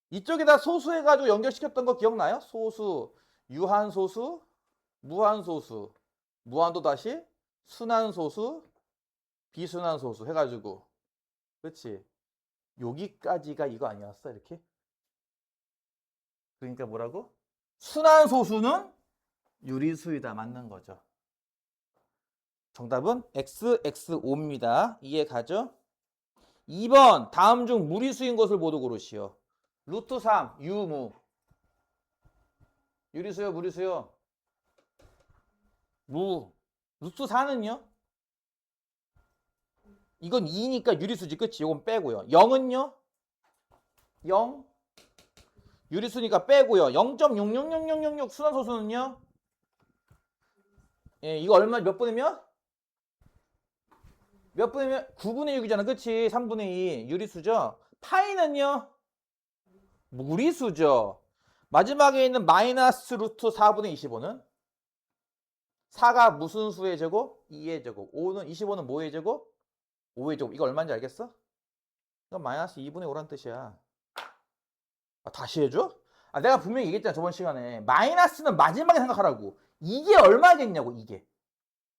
이쪽에다 소수해가지고 연결시켰던 거 기억나요? 소수, 유한소수, 무한소수, 무한도 다시 순환소수, 비순환소수 해가지고 그렇지? 여기까지가 이거 아니었어? 이렇게? 그러니까 뭐라고? 순환소수는 유리수이다. 맞는 거죠. 정답은 XX5입니다. 이해 가죠? 2번 다음 중 무리수인 것을 모두 고르시오. 루트 3 유무. 유리수요 무리수요? 무. 루트 4는요? 이건 2니까 유리수지. 그치? 이건 빼고요. 0은요? 0. 유리수니까 빼고요. 0.66666 순환소수는요? 예, 이거 얼마 몇 분의 몇? 몇 분의 몇? 9분의 6이잖아. 그치? 3분의 2 유리수죠? 파이는요? 무리수죠. 마지막에 있는 마이너스 루트 4분의 25는 4가 무슨 수의 제곱? 2의 제곱. 25는 뭐의 제곱? 5의 제곱. 이거 얼마인지 알겠어? 이건 마이너스 2분의 5란 뜻이야. 다시 해줘? 내가 분명히 얘기했잖아. 저번 시간에. 마이너스는 마지막에 생각하라고. 이게 얼마겠냐고. 이게.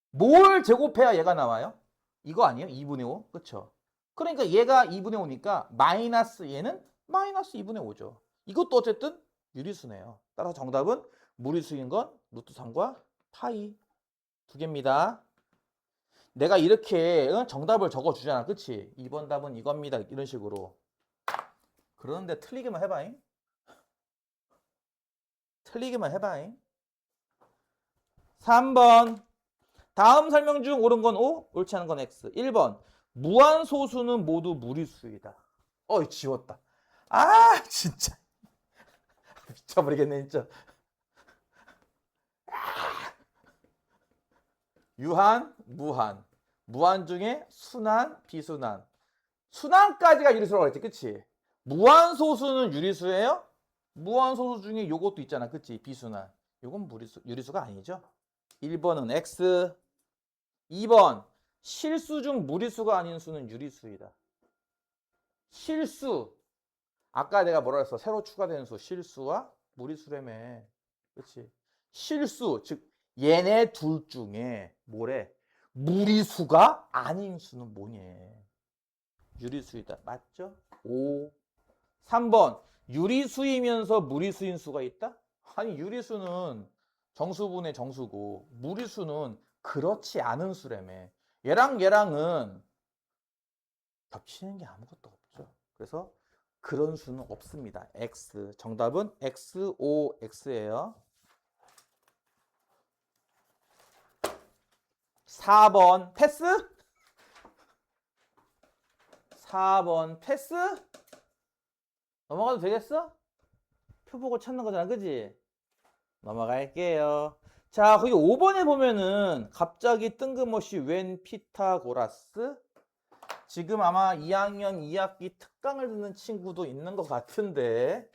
뭘 제곱해야 얘가 나와요? 이거 아니에요? 2분의 5. 그쵸? 그러니까 얘가 2분의 5니까 마이너스 얘는 마이너스 2분의 5죠. 이것도 어쨌든 유리수네요. 따라서 정답은 무리수인 건 루트 3과 파이 두 개입니다. 내가 이렇게 정답을 적어주잖아. 그치? 2번 답은 이겁니다. 이런 식으로. 그러는데 틀리기만 해봐잉. 틀리기만 해봐잉. 3번. 다음 설명 중 옳은 건 O, 옳지 않은 건 X. 1번. 무한소수는 모두 무리수이다. 지웠다. 아, 진짜. 미쳐버리겠네, 진짜. 유한, 무한. 무한 중에 순한, 비순한. 순한까지가 유리수라고 했지, 그치? 무한소수는 유리수예요? 무한소수 중에 요것도 있잖아, 그치? 비순한. 요건 유리수가 아니죠? 1번은 X. 2번. 실수 중 무리수가 아닌 수는 유리수이다. 실수. 아까 내가 뭐라 했어? 새로 추가된 수. 실수와 무리수라며. 그치? 실수. 즉, 얘네 둘 중에 뭐래? 무리수가 아닌 수는 뭐냐? 유리수이다. 맞죠? 5. 3번. 유리수이면서 무리수인 수가 있다? 아니, 유리수는 정수분의 정수고, 무리수는 그렇지 않은 수라며. 얘랑 얘랑은 겹치는 게 아무것도 없죠. 그래서 그런 수는 없습니다. X. 정답은 XOX예요. 4번 패스? 4번 패스? 넘어가도 되겠어? 표 보고 찾는 거잖아, 그지? 넘어갈게요. 자, 거기 5번에 보면은 갑자기 뜬금없이 웬 피타고라스? 지금 아마 2학년 2학기 특강을 듣는 친구도 있는 것 같은데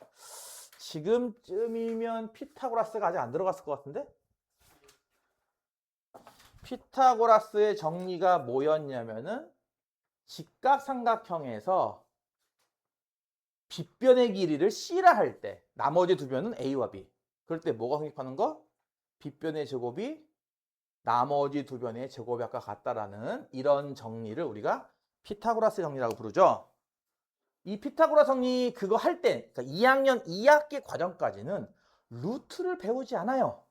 지금쯤이면 피타고라스가 아직 안 들어갔을 것 같은데? 피타고라스의 정리가 뭐였냐면은 직각삼각형에서 빗변의 길이를 C라 할 때 나머지 두 변은 A와 B. 그럴 때 뭐가 성립하는 거? 빗변의 제곱이 나머지 두 변의 제곱이 아까 같다라는 이런 정리를 우리가 피타고라스 정리라고 부르죠. 이 피타고라스 정리 그거 할 때, 그러니까 2학년 2학기 과정까지는 루트를 배우지 않아요.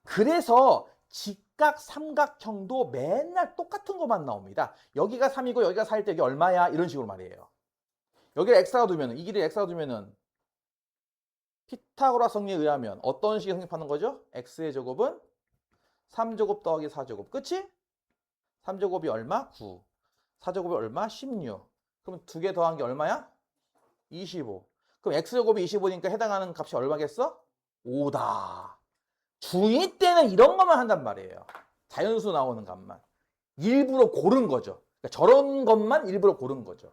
그래서 직각삼각형도 맨날 똑같은 것만 나옵니다. 여기가 3이고 여기가 4일 때 여기 얼마야? 이런 식으로 말이에요. 여기를 x가 두면은 이 길이 x가 두면은 피타고라스 정리에 의하면 어떤 식이 성립하는 거죠? x의 제곱은 3제곱 더하기 4제곱. 끝이? 3제곱이 얼마? 9. 4제곱이 얼마? 16. 그럼 두 개 더한 게 얼마야? 25. 그럼 x제곱이 25니까 해당하는 값이 얼마겠어? 5다. 중2 때는 이런 것만 한단 말이에요. 자연수 나오는 값만. 일부러 고른 거죠. 그러니까 저런 것만 일부러 고른 거죠.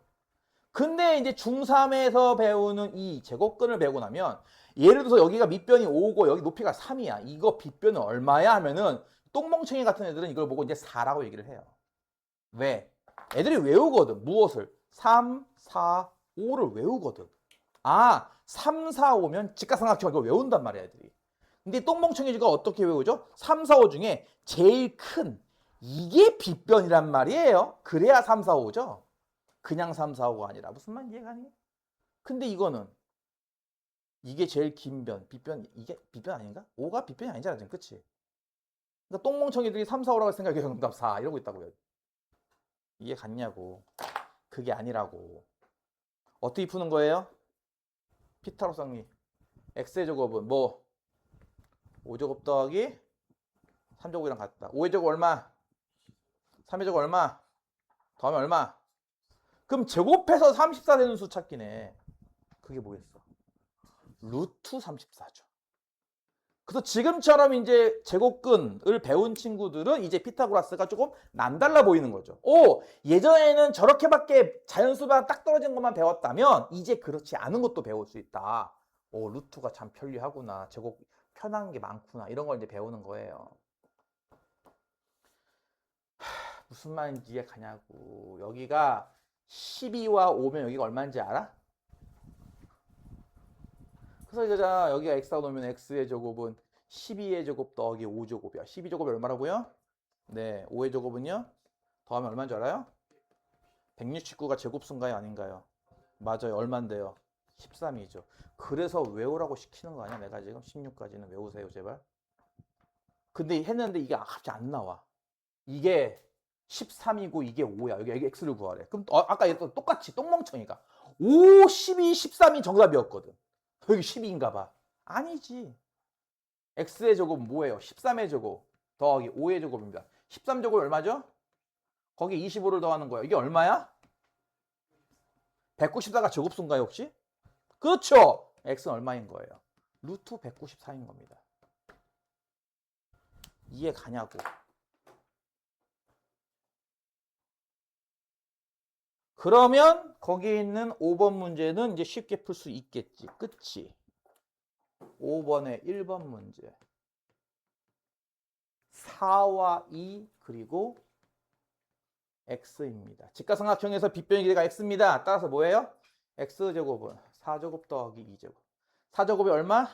근데 이제 중3에서 배우는 이 제곱근을 배우고 나면 예를 들어서 여기가 밑변이 5고 여기 높이가 3이야. 이거 빗변은 얼마야? 하면은 똥멍청이 같은 애들은 이걸 보고 이제 4라고 얘기를 해요. 왜? 애들이 외우거든. 무엇을? 3, 4, 5를 외우거든. 아, 3, 4, 5면 직각삼각형 이거 외운단 말이야, 애들이. 근데 똥멍청이가 어떻게 외우죠? 3, 4, 5 중에 제일 큰 이게 빗변이란 말이에요. 그래야 3, 4, 5죠. 그냥 3, 4, 5가 아니라. 무슨 말 이해가 니? 근데 이거는 이게 제일 긴 변, 빗변, 이게 빗변 아닌가? 5가 빗변이 아니잖아, 지금. 그치? 그러니까 똥멍청이들이 3, 4, 5라고 생각해 정답 4 이러고 있다고요. 이해 갔냐고. 그게 아니라고. 어떻게 푸는 거예요? 피타고라스 정리. x의 제곱은 뭐 5제곱 더하기 3제곱이랑 같다. 5의 제곱 얼마? 3의 제곱 얼마? 더하면 얼마? 그럼 제곱해서 34 되는 수 찾기네. 그게 뭐겠어? 루트 34죠. 그래서 지금처럼 이제 제곱근을 배운 친구들은 이제 피타고라스가 조금 남달라 보이는 거죠. 오, 예전에는 저렇게밖에 자연수가 딱 떨어진 것만 배웠다면 이제 그렇지 않은 것도 배울 수 있다. 오, 루트가 참 편리하구나. 제곱 편한 게 많구나. 이런 걸 이제 배우는 거예요. 무슨 말인지 이해 가냐고. 여기가 12와 5면 여기가 얼마인지 알아? 그래서 이거잖아. 여기가 x가 놓으면 x의 제곱은 12의 제곱 더하기 5제곱이야. 12제곱이 얼마라고요? 네, 5의 제곱은요? 더하면 얼마인 줄 알아요? 169가 제곱수인가요? 아닌가요? 맞아요. 얼마인데요? 13이죠. 그래서 외우라고 시키는 거 아니야? 내가 지금 16까지는 외우세요, 제발. 근데 했는데 이게 갑자기 안 나와. 이게 13이고 이게 5야. 여기 x를 구하래. 그럼 아까 얘도 똑같이 똥멍청이가 5, 12, 13이 정답이었거든. 여기 12인가 봐. 아니지. x의 제곱은 뭐예요? 13의 제곱 더하기 5의 제곱입니다. 13제곱이 얼마죠? 거기 25를 더하는 거야. 이게 얼마야? 194가 제곱수인가요 혹시? 그렇죠. x는 얼마인 거예요? 루트 194인 겁니다. 이해 가냐고. 그러면 거기 있는 5번 문제는 이제 쉽게 풀 수 있겠지. 그치? 5번의 1번 문제. 4와 2 그리고 x입니다. 직각삼각형에서 빗변의 길이가 x입니다. 따라서 뭐예요? x제곱은 4제곱 더하기 2제곱. 4제곱이 얼마?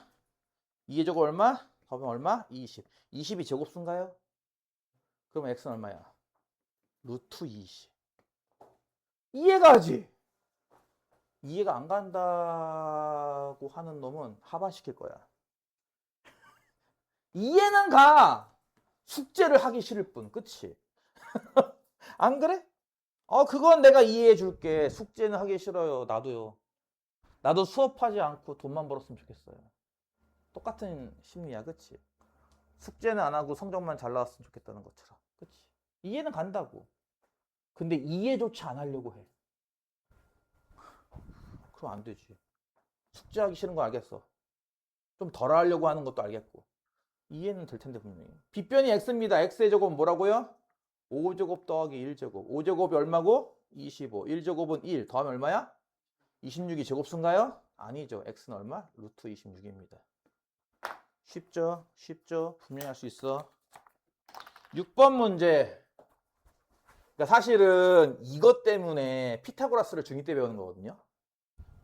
2의 제곱 얼마? 더하면 얼마? 20. 20이 제곱수인가요? 그럼 x는 얼마야? 루트 20. 이해가지? 이해가 안 간다고 하는 놈은 하반시킬 거야. 이해는 가! 숙제를 하기 싫을 뿐, 그치? 안 그래? 그건 내가 이해해 줄게. 숙제는 하기 싫어요. 나도요. 나도 수업하지 않고 돈만 벌었으면 좋겠어요. 똑같은 심리야, 그치? 숙제는 안 하고 성적만 잘 나왔으면 좋겠다는 것처럼. 그치? 이해는 간다고. 근데 이해조차 안 하려고 해. 그럼 안 되지. 숙제하기 싫은 거 알겠어. 좀 덜 하려고 하는 것도 알겠고. 이해는 될 텐데 분명히. 빗변이 x입니다. x의 제곱은 뭐라고요? 5제곱 더하기 1제곱. 5제곱이 얼마고? 25. 1제곱은 1. 더하면 얼마야? 26이 제곱수인가요? 아니죠. x는 얼마? 루트 26입니다. 쉽죠? 쉽죠? 분명히 할 수 있어. 6번 문제. 그러니까 사실은 이것 때문에 피타고라스를 중2 때 배우는 거거든요.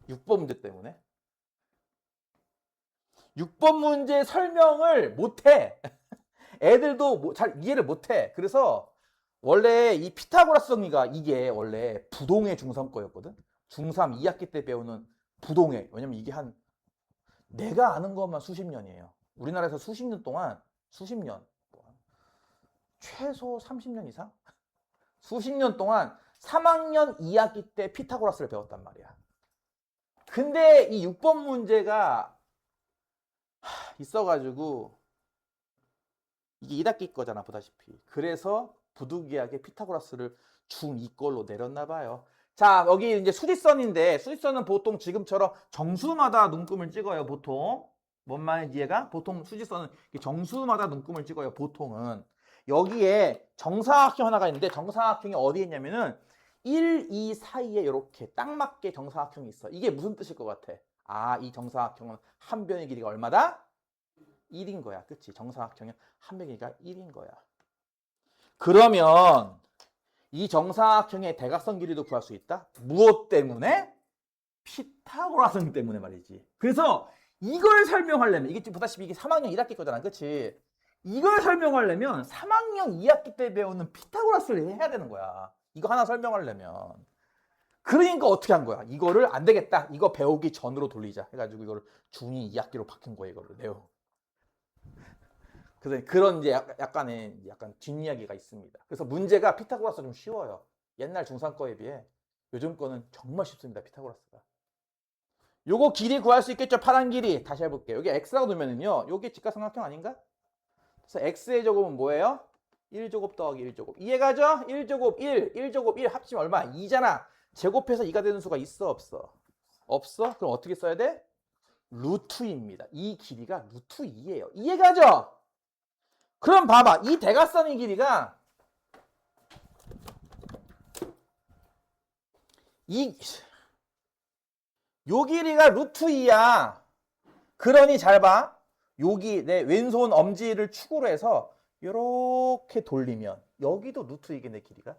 6번 문제 때문에. 6번 문제 설명을 못해. 애들도 잘 이해를 못해. 그래서 원래 이 피타고라스 정리가 이게 원래 부동의 중3 거였거든. 중3 2학기 때 배우는 부동의. 왜냐면 이게 내가 아는 것만 수십 년이에요. 우리나라에서 수십 년 동안 수십 년 최소 30년 이상? 수십 년 동안 3학년 2학기 때 피타고라스를 배웠단 말이야. 근데 이 6번 문제가 있어가지고 이게 1학기 거잖아, 보다시피. 그래서 부득이하게 피타고라스를 중2 걸로 내렸나 봐요. 자, 여기 이제 수직선인데 수직선은 보통 지금처럼 정수마다 눈금을 찍어요, 보통. 뭔 말인지 이해가? 보통 수직선은 정수마다 눈금을 찍어요, 보통은. 여기에 정사각형 하나가 있는데 정사각형이 어디에 있냐면은 1, 2 사이에 이렇게 딱 맞게 정사각형이 있어. 이게 무슨 뜻일 것 같아? 이 정사각형은 한 변의 길이가 얼마다? 1인 거야. 그치? 정사각형은 한 변의 길이가 1인 거야. 그러면 이 정사각형의 대각선 길이도 구할 수 있다? 무엇 때문에? 피타고라스 때문에 말이지. 그래서 이걸 설명하려면 이게 지금 보다시피 이게 3학년 1학기 거잖아. 그치? 이걸 설명하려면 3학년 2학기 때 배우는 피타고라스를 해야 되는 거야. 이거 하나 설명하려면. 그러니까 어떻게 한 거야? 이거를 안 되겠다. 이거 배우기 전으로 돌리자. 해가지고 이거를 중2 2학기로 바뀐 거야. 이거를 내용. 그래서 그런 이제 약간 뒷이야기가 있습니다. 그래서 문제가 피타고라스가 좀 쉬워요. 옛날 중3 거에 비해 요즘 거는 정말 쉽습니다. 피타고라스가. 요거 길이 구할 수 있겠죠? 파란 길이. 다시 해볼게요. 여기 x라고 두면은요. 요게 직각삼각형 아닌가? 그래서 x의 제곱은 뭐예요? 1제곱 더하기 1제곱. 이해가죠? 1제곱 1, 1제곱 1 합치면 얼마? 2잖아. 제곱해서 2가 되는 수가 있어? 없어? 없어? 그럼 어떻게 써야 돼? 루트입니다. 이 길이가 루트 2예요. 이해가죠? 그럼 봐봐. 이 대각선의 길이가 요 길이가 루트 2야. 그러니 잘 봐. 여기 내 왼손 엄지를 축으로 해서 이렇게 돌리면 여기도 루트 2겠네, 길이가.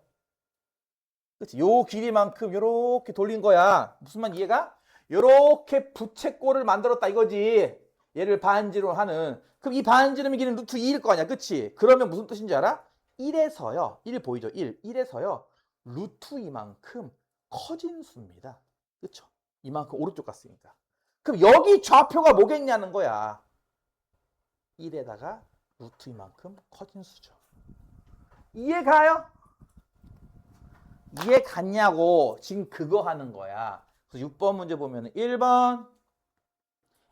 그치? 요 길이만큼 이렇게 돌린 거야. 무슨 말 이해가? 이렇게 부채꼴을 만들었다 이거지. 얘를 반지로 하는. 그럼 이 반지름의 길이는 루트 2일 거 아니야. 그치? 그러면 무슨 뜻인지 알아? 1에서요. 1 보이죠? 1. 1에서요. 루트 2만큼 커진 수입니다. 그쵸? 이만큼 오른쪽 갔으니까. 그럼 여기 좌표가 뭐겠냐는 거야. 1에다가 루트 이만큼 커진 수죠. 이해가요? 이해 갔냐고 지금 그거 하는 거야. 그래서 6번 문제 보면 1번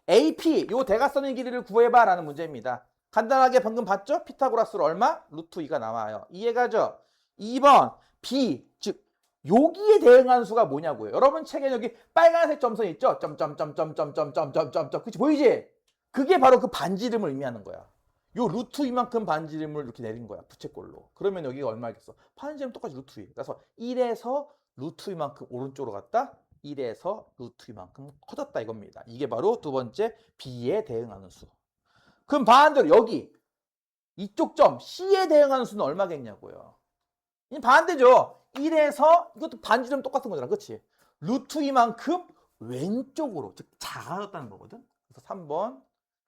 AP 요 대각선의 길이를 구해봐 라는 문제입니다. 간단하게 방금 봤죠? 피타고라스로 얼마? 루트 2가 나와요. 이해가죠? 2번 B 즉 여기에 대응하는 수가 뭐냐고요. 여러분 책에 여기 빨간색 점선 있죠? 점점점점점점점점점 그치 보이지? 그게 바로 그 반지름을 의미하는 거야. 요 루트 이만큼 반지름을 이렇게 내린 거야. 부채꼴로. 그러면 여기가 얼마겠어? 반지름 똑같이 루트 2. 그래서 1에서 루트 이만큼 오른쪽으로 갔다. 1에서 루트 이만큼 커졌다 이겁니다. 이게 바로 두 번째 B에 대응하는 수. 그럼 반대로 여기 이쪽 점 C에 대응하는 수는 얼마겠냐고요. 이 반대죠. 1에서 이것도 반지름 똑같은 거잖아. 그렇지? 루트 이만큼 왼쪽으로 즉 작아졌다는 거거든. 그래서 3번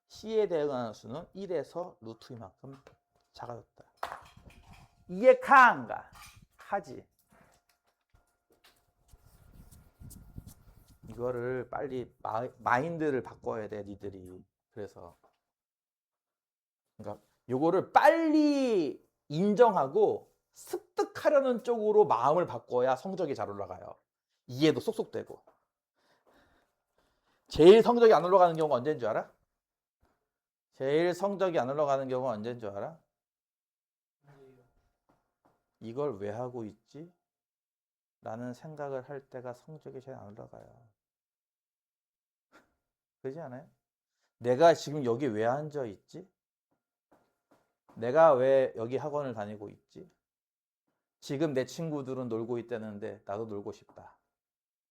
C에 대응하는 수는 1에서 루트 이만큼 작아졌다. 이해가안가? 하지. 이거를 빨리 마인드를 바꿔야 돼 니들이. 그래서 그러니까 요거를 빨리 인정하고 습득하려는 쪽으로 마음을 바꿔야 성적이 잘 올라가요. 이해도 쏙쏙 되고. 제일 성적이 안 올라가는 경우가 언제인 줄 알아? 제일 성적이 안 올라가는 경우가 언제인 줄 알아? 이걸 왜 하고 있지? 라는 생각을 할 때가 성적이 제일 안 올라가요. 그러지 않아요? 내가 지금 여기 왜 앉아 있지? 내가 왜 여기 학원을 다니고 있지? 지금 내 친구들은 놀고 있다는데 나도 놀고 싶다.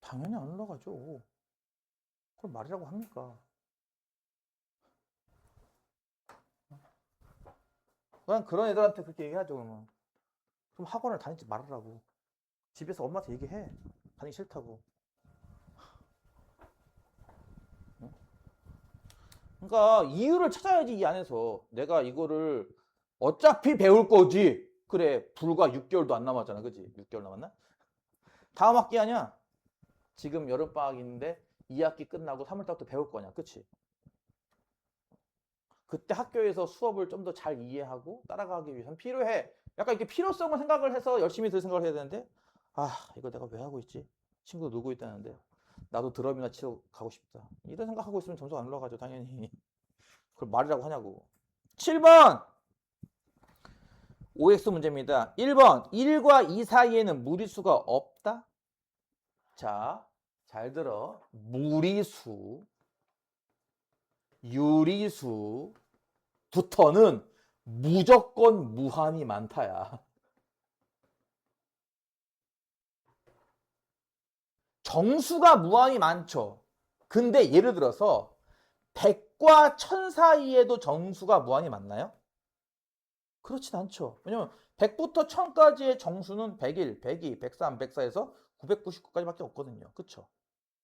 당연히 안 올라가죠. 그걸 말이라고 합니까? 그냥 그런 애들한테 그렇게 얘기하죠. 그러면. 그럼 학원을 다니지 말으라고. 집에서 엄마한테 얘기해. 다니기 싫다고. 그러니까 이유를 찾아야지 이 안에서. 내가 이거를 어차피 배울 거지. 그래 불과 6개월도 안 남았잖아. 그지? 6개월 남았나? 다음 학기 아니야. 지금 여름방학인데 2학기 끝나고 3월달부터 배울 거냐. 그치? 그때 학교에서 수업을 좀 더 잘 이해하고 따라가기 위해서는 필요해. 약간 이렇게 필요성을 생각을 해서 열심히 들 생각을 해야 되는데 이거 내가 왜 하고 있지? 친구도 놀고 있다는데 나도 드럼이나 치러 가고 싶다. 이런 생각하고 있으면 점수가 안 올라가죠. 당연히. 그걸 말이라고 하냐고. 7번 OX 문제입니다. 1번 1과 2 사이에는 무리수가 없다. 자, 잘 들어. 무리수, 유리수부터는 무조건 무한이 많다야. 정수가 무한히 많죠. 근데 예를 들어서 100과 1000 사이에도 정수가 무한히 많나요? 그렇진 않죠. 왜냐면 100부터 1000까지의 정수는 101, 102, 103, 104에서 999까지밖에 없거든요. 그쵸?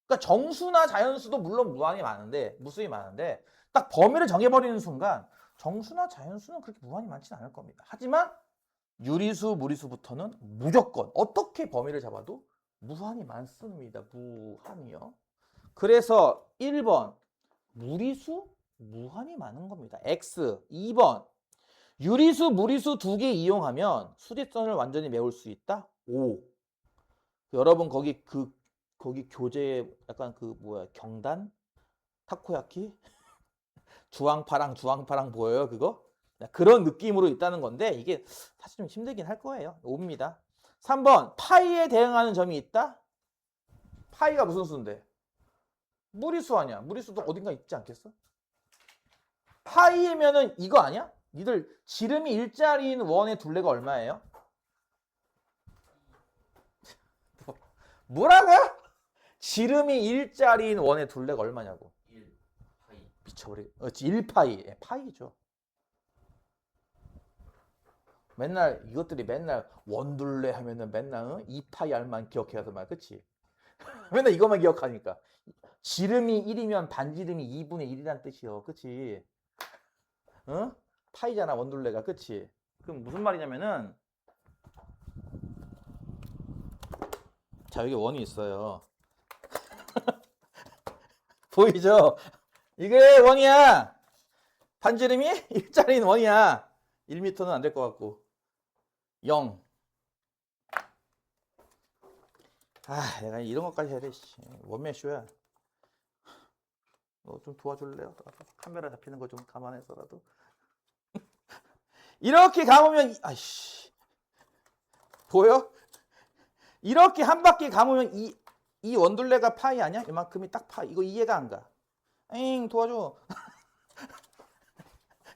그러니까 정수나 자연수도 물론 무한히 많은데, 무수히 많은데 딱 범위를 정해버리는 순간 정수나 자연수는 그렇게 무한히 많지는 않을 겁니다. 하지만 유리수, 무리수부터는 무조건 어떻게 범위를 잡아도 무한히 많습니다. 무한히요. 그래서 1번 무리수 무한히 많은 겁니다. X. 2번 유리수, 무리수 두 개 이용하면 수직선을 완전히 메울 수 있다. O. 여러분 거기 교재 약간 경단? 타코야키? 주황파랑 보여요 그거? 그런 느낌으로 있다는 건데 이게 사실 좀 힘들긴 할 거예요. O입니다. 3번 파이에 대응하는 점이 있다? 파이가 무슨 수인데? 무리수 아니야. 무리수도 어딘가 있지 않겠어? 파이면은 이거 아니야? 니들 지름이 일자리인 원의 둘레가 얼마예요? 뭐라고요? 지름이 일자리인 원의 둘레가 얼마냐고. 1파이. 미쳐버리. 1파이. 파이죠. 맨날 이것들이 맨날 원둘레 하면은 맨날 2파이 알만 기억해서 말 그치? 맨날 이것만 기억하니까. 지름이 1이면 반지름이 2분의 1이란 뜻이요. 그치? 어? 파이잖아 원둘레가. 그치? 그럼 무슨 말이냐면은 자 여기 원이 있어요. 보이죠? 이게 원이야. 반지름이 1짜리는 원이야. 1m는 안 될 것 같고. 0. 아, 내가 이런 것까지 해야 돼. 원맨쇼야. 너 좀 도와줄래요? 카메라 잡히는 거 좀 감안해서라도. 이렇게 감으면, 아이씨. 보여? 이렇게 한 바퀴 감으면 이 원둘레가 파이 아니야? 이만큼이 딱 파이. 이거 이해가 안 가. 엥, 도와줘.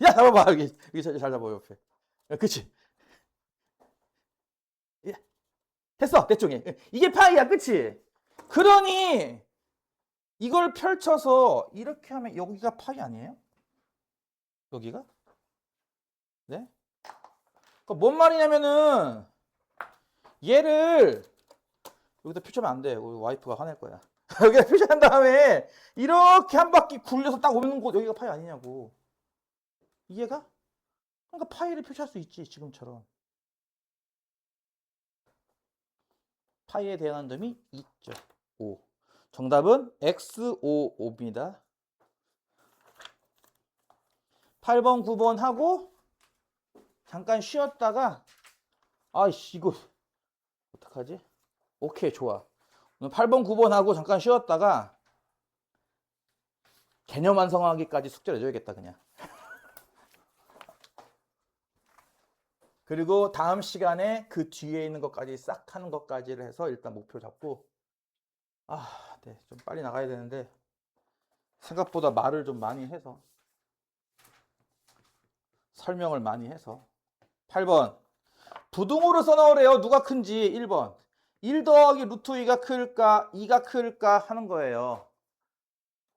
야, 잡아봐. 여기 잘 잡아, 옆에. 그치? 예. 됐어, 대충 해. 이게 파이야, 그치? 그러니, 이걸 펼쳐서 이렇게 하면 여기가 파이 아니에요? 여기가? 네? 뭔 말이냐면은, 얘를, 여기다 표시하면 안 돼. 우리 와이프가 화낼 거야. 여기다 표시한 다음에, 이렇게 한 바퀴 굴려서 딱 오는 곳, 여기가 파이 아니냐고. 이해가? 그러니까 파이를 표시할 수 있지, 지금처럼. 파이에 대응하는 점이 2.5. 정답은 X55입니다. 8번, 9번 하고 잠깐 쉬었다가 아이씨 이거 어떡하지? 오케이 좋아. 오늘 8번, 9번 하고 잠깐 쉬었다가 개념 완성하기까지 숙제를 해줘야겠다 그냥. 그리고 다음 시간에 그 뒤에 있는 것까지 싹 하는 것까지를 해서 일단 목표 잡고 네, 좀 빨리 나가야 되는데 생각보다 말을 좀 많이 해서 설명을 많이 해서 8번 부등호를 써넣으래요. 누가 큰지 1번 1 더하기 루트 2가 클까 2가 클까 하는 거예요.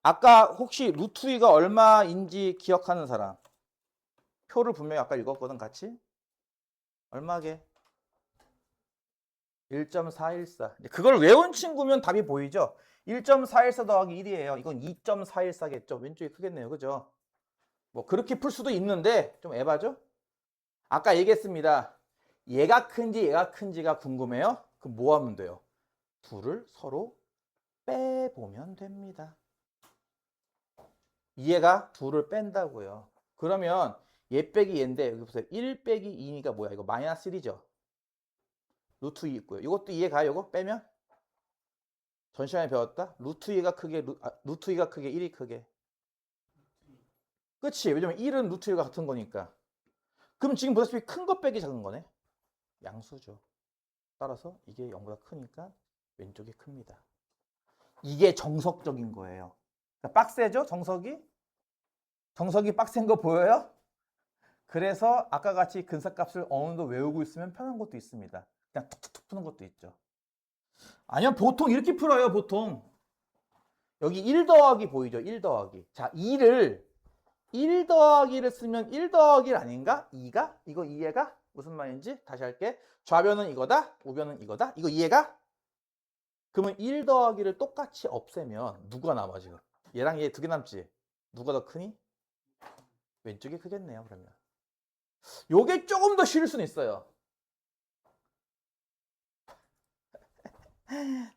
아까 혹시 루트 2가 얼마인지 기억하는 사람? 표를 분명히 아까 읽었거든 같이. 얼마게? 1.414. 그걸 외운 친구면 답이 보이죠? 1.414 더하기 1이에요. 이건 2.414겠죠. 왼쪽이 크겠네요. 그죠? 뭐 그렇게 풀 수도 있는데 좀 에바죠? 아까 얘기했습니다. 얘가 큰지 얘가 큰지가 궁금해요? 그럼 뭐 하면 돼요? 둘을 서로 빼보면 됩니다. 얘가 둘을 뺀다고요. 그러면 얘 빼기 얘인데 여기 보세요. 1 빼기 2니까 뭐야? 이거 마이너스 1이죠. 루트 2 있고요. 이것도 이해가요? 이거 빼면? 전 시간에 배웠다? 루트 2가 크게 루트 2가 크게 1이 크게. 그치? 왜냐면 1은 루트 2가 같은 거니까. 그럼 지금 보다시피 큰 거 빼기 작은 거네? 양수죠. 따라서 이게 0보다 크니까 왼쪽이 큽니다. 이게 정석적인 거예요. 그러니까 빡세죠? 정석이? 정석이 빡센 거 보여요? 그래서 아까 같이 근사값을 어느 정도 외우고 있으면 편한 것도 있습니다. 그냥 툭툭툭 푸는 것도 있죠. 아니면 보통 이렇게 풀어요. 보통 여기 1 더하기 보이죠? 1 더하기. 자, 2를 1 더하기를 쓰면 1 더하기 아닌가? 2가? 이거 이해가? 무슨 말인지 다시 할게. 좌변은 이거다. 우변은 이거다. 이거 이해가? 그러면 1 더하기를 똑같이 없애면 누가 남아 지금? 얘랑 얘 두 개 남지? 누가 더 크니? 왼쪽이 크겠네요. 그러면 요게 조금 더 쉬울 수는 있어요.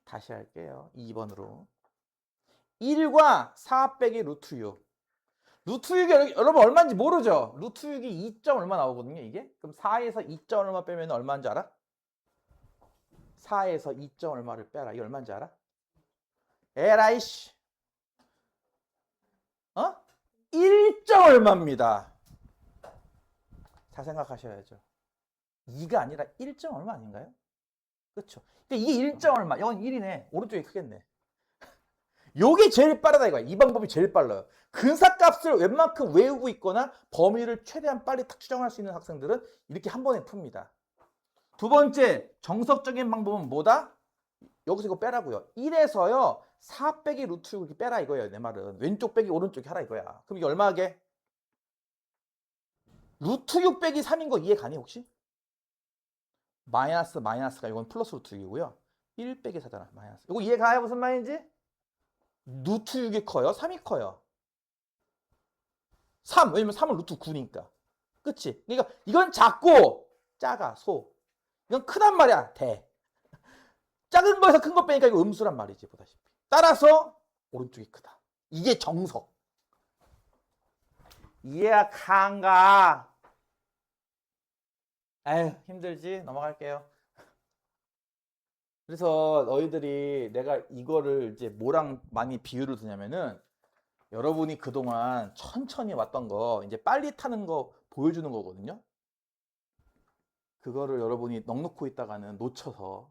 다시 할게요. 2번으로 1과 4 빼기 루트 6. 루트 6이 여러분 얼마인지 모르죠? 루트 6이 2점 얼마 나오거든요. 이게 그럼 4에서 2점 얼마 빼면 얼마인지 알아? 4에서 2점 얼마를 빼라. 이게 얼마인지 알아? 에라이씨 1점 얼마입니다. 잘 생각하셔야죠. 2가 아니라 1점 얼마 아닌가요? 그렇죠. 근데 이게 1점 얼마. 이건 1이네. 오른쪽이 크겠네. 요게 제일 빠르다 이거야. 이 방법이 제일 빨라요. 근사값을 웬만큼 외우고 있거나 범위를 최대한 빨리 탁 추정할 수 있는 학생들은 이렇게 한 번에 풉니다. 두 번째 정석적인 방법은 뭐다? 여기서 이거 빼라고요. 1에서요 4 빼기 루트 6 이렇게 빼라 이거예요. 내 말은 왼쪽 빼기 오른쪽 하라 이거야. 그럼 이게 얼마게? 루트 6 빼기 3인 거 이해 가니 혹시? 마이너스가 이건 플러스 루트 6이고요. 1 빼기 4잖아. 마이너스. 이거 이해 가요? 무슨 말인지? 루트 6이 커요? 3이 커요? 3. 왜냐면 3은 루트 9니까. 그치? 그러니까 이건 작고 작아. 소. 이건 크단 말이야. 대. 작은 거에서 큰 거 빼니까 이거 음수란 말이지. 보다시피. 따라서 오른쪽이 크다. 이게 정석. 이해가 간가? 에휴, 힘들지? 넘어갈게요. 그래서 너희들이 내가 이거를 이제 뭐랑 많이 비유를 두냐면은 여러분이 그동안 천천히 왔던 거 이제 빨리 타는 거 보여주는 거거든요. 그거를 여러분이 넋놓고 있다가는 놓쳐서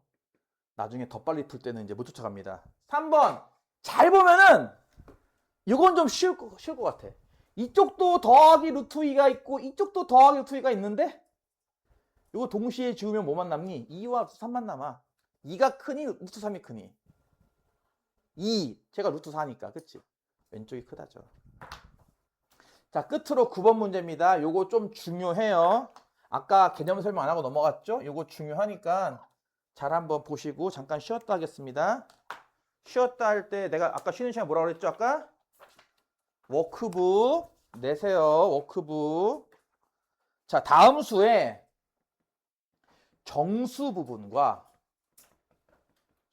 나중에 더 빨리 풀 때는 이제 못 쫓아갑니다. 3번 잘 보면은 이건 좀 쉬울 것 같아. 이쪽도 더하기 루트 2가 있고 이쪽도 더하기 루트 2가 있는데 이거 동시에 지우면 뭐만 남니? 2와 루트 3만 남아. 2가 크니 루트 3이 크니? 2 제가 루트 4니까 그치? 왼쪽이 크다죠. 자, 끝으로 9번 문제입니다. 요거 좀 중요해요. 아까 개념 설명 안 하고 넘어갔죠? 요거 중요하니까 잘 한번 보시고 잠깐 쉬었다 하겠습니다. 쉬었다 할 때 내가 아까 쉬는 시간에 뭐라고 그랬죠? 아까 워크북 내세요. 워크북. 자, 다음 수에 정수 부분과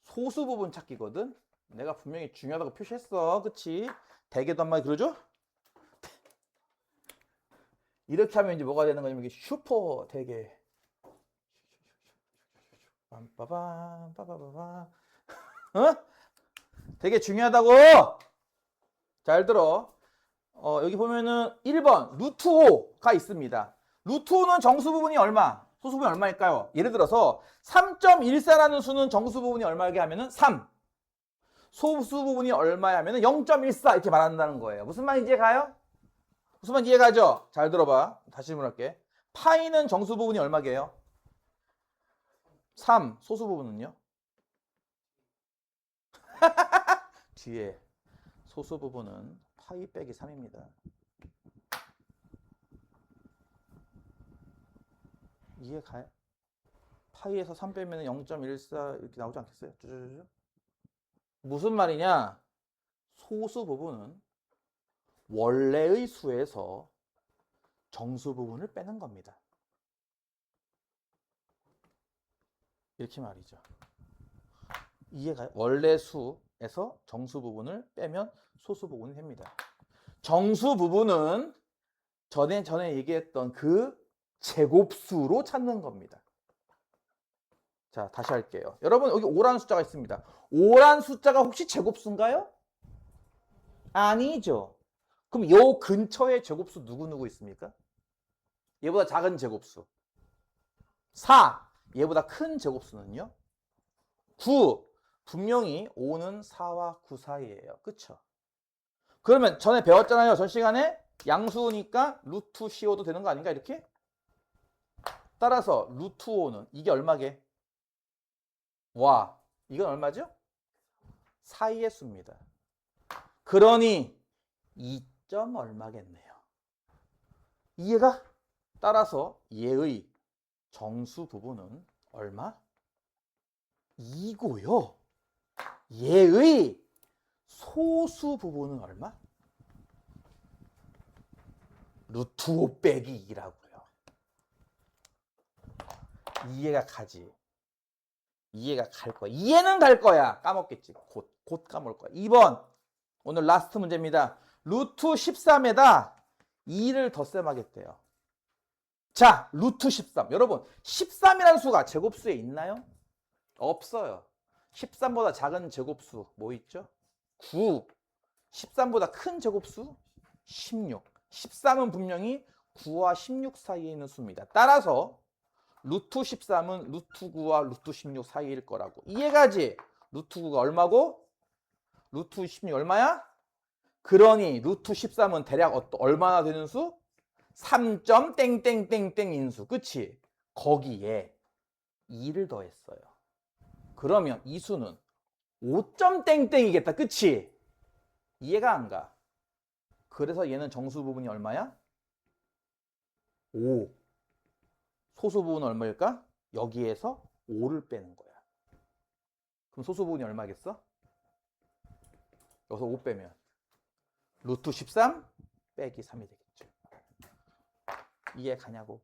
소수 부분 찾기거든. 내가 분명히 중요하다고 표시했어. 그치? 대개도 한 마디 그러죠? 이렇게 하면 이제 뭐가 되는 거냐면 이게 슈퍼 대개. 빰빠밤 빠바바바. 어? 되게 중요하다고. 잘 들어. 여기 보면은 1번 루트 5가 있습니다. 루트 5는 정수 부분이 얼마? 소수 부분이 얼마일까요? 예를 들어서 3.14라는 수는 정수 부분이 얼마게 하면은 3. 소수 부분이 얼마야 하면은 0.14 이렇게 말한다는 거예요. 무슨 말인지 이해가요? 무슨 말인지 이해가죠? 잘 들어봐. 다시 질문할게. 파이는 정수 부분이 얼마게요? 3. 소수 부분은요? 뒤에 소수 부분은 파이 빼기 3입니다. 이해가요? 파이에서 3 빼면 0.14 이렇게 나오지 않겠어요? 쭈쭈쭈. 무슨 말이냐? 소수 부분은 원래의 수에서 정수 부분을 빼는 겁니다. 이렇게 말이죠. 이해가요? 원래 수에서 정수 부분을 빼면 소수 부분이 됩니다. 정수 부분은 전에 얘기했던 그 제곱수로 찾는 겁니다. 자, 다시 할게요. 여러분, 여기 5라는 숫자가 있습니다. 5라는 숫자가 혹시 제곱수인가요? 아니죠. 그럼 요 근처에 제곱수 누구 있습니까? 얘보다 작은 제곱수. 4. 얘보다 큰 제곱수는요? 9. 분명히 5는 4와 9 사이예요. 그쵸? 그러면 전에 배웠잖아요. 전 시간에 양수니까 루트 15도 되는 거 아닌가 이렇게? 따라서 루트 5는 이게 얼마게? 와, 이건 얼마죠? 사이의 수입니다. 그러니 2점 얼마겠네요. 이해가? 따라서 얘의 정수 부분은 얼마? 2고요. 얘의 소수 부분은 얼마? 루트 5 빼기 2라고요. 이해가 가지. 이해가 갈 거야. 이해는 갈 거야. 까먹겠지. 곧 까먹을 거야. 2번. 오늘 라스트 문제입니다. 루트 13에다 2를 덧셈하겠대요. 자, 루트 13. 여러분, 13이라는 수가 제곱수에 있나요? 없어요. 13보다 작은 제곱수 뭐 있죠? 9. 13보다 큰 제곱수 16. 13은 분명히 9와 16 사이에 있는 수입니다. 따라서 루트 13은 루트 9와 루트 16 사이일 거라고. 이해가지? 루트 9가 얼마고? 루트 16 얼마야? 그러니 루트 13은 대략 얼마나 되는 수? 3점 땡땡땡땡 인수. 그치? 거기에 2를 더했어요. 그러면 이 수는 5점 땡땡이겠다. 그치? 이해가 안 가. 그래서 얘는 정수 부분이 얼마야? 5. 소수 부분은 얼마일까? 여기에서 5를 빼는 거야. 그럼 소수 부분이 얼마겠어? 여기서 5 빼면 루트 13 빼기 3이 되겠죠. 이해 가냐고.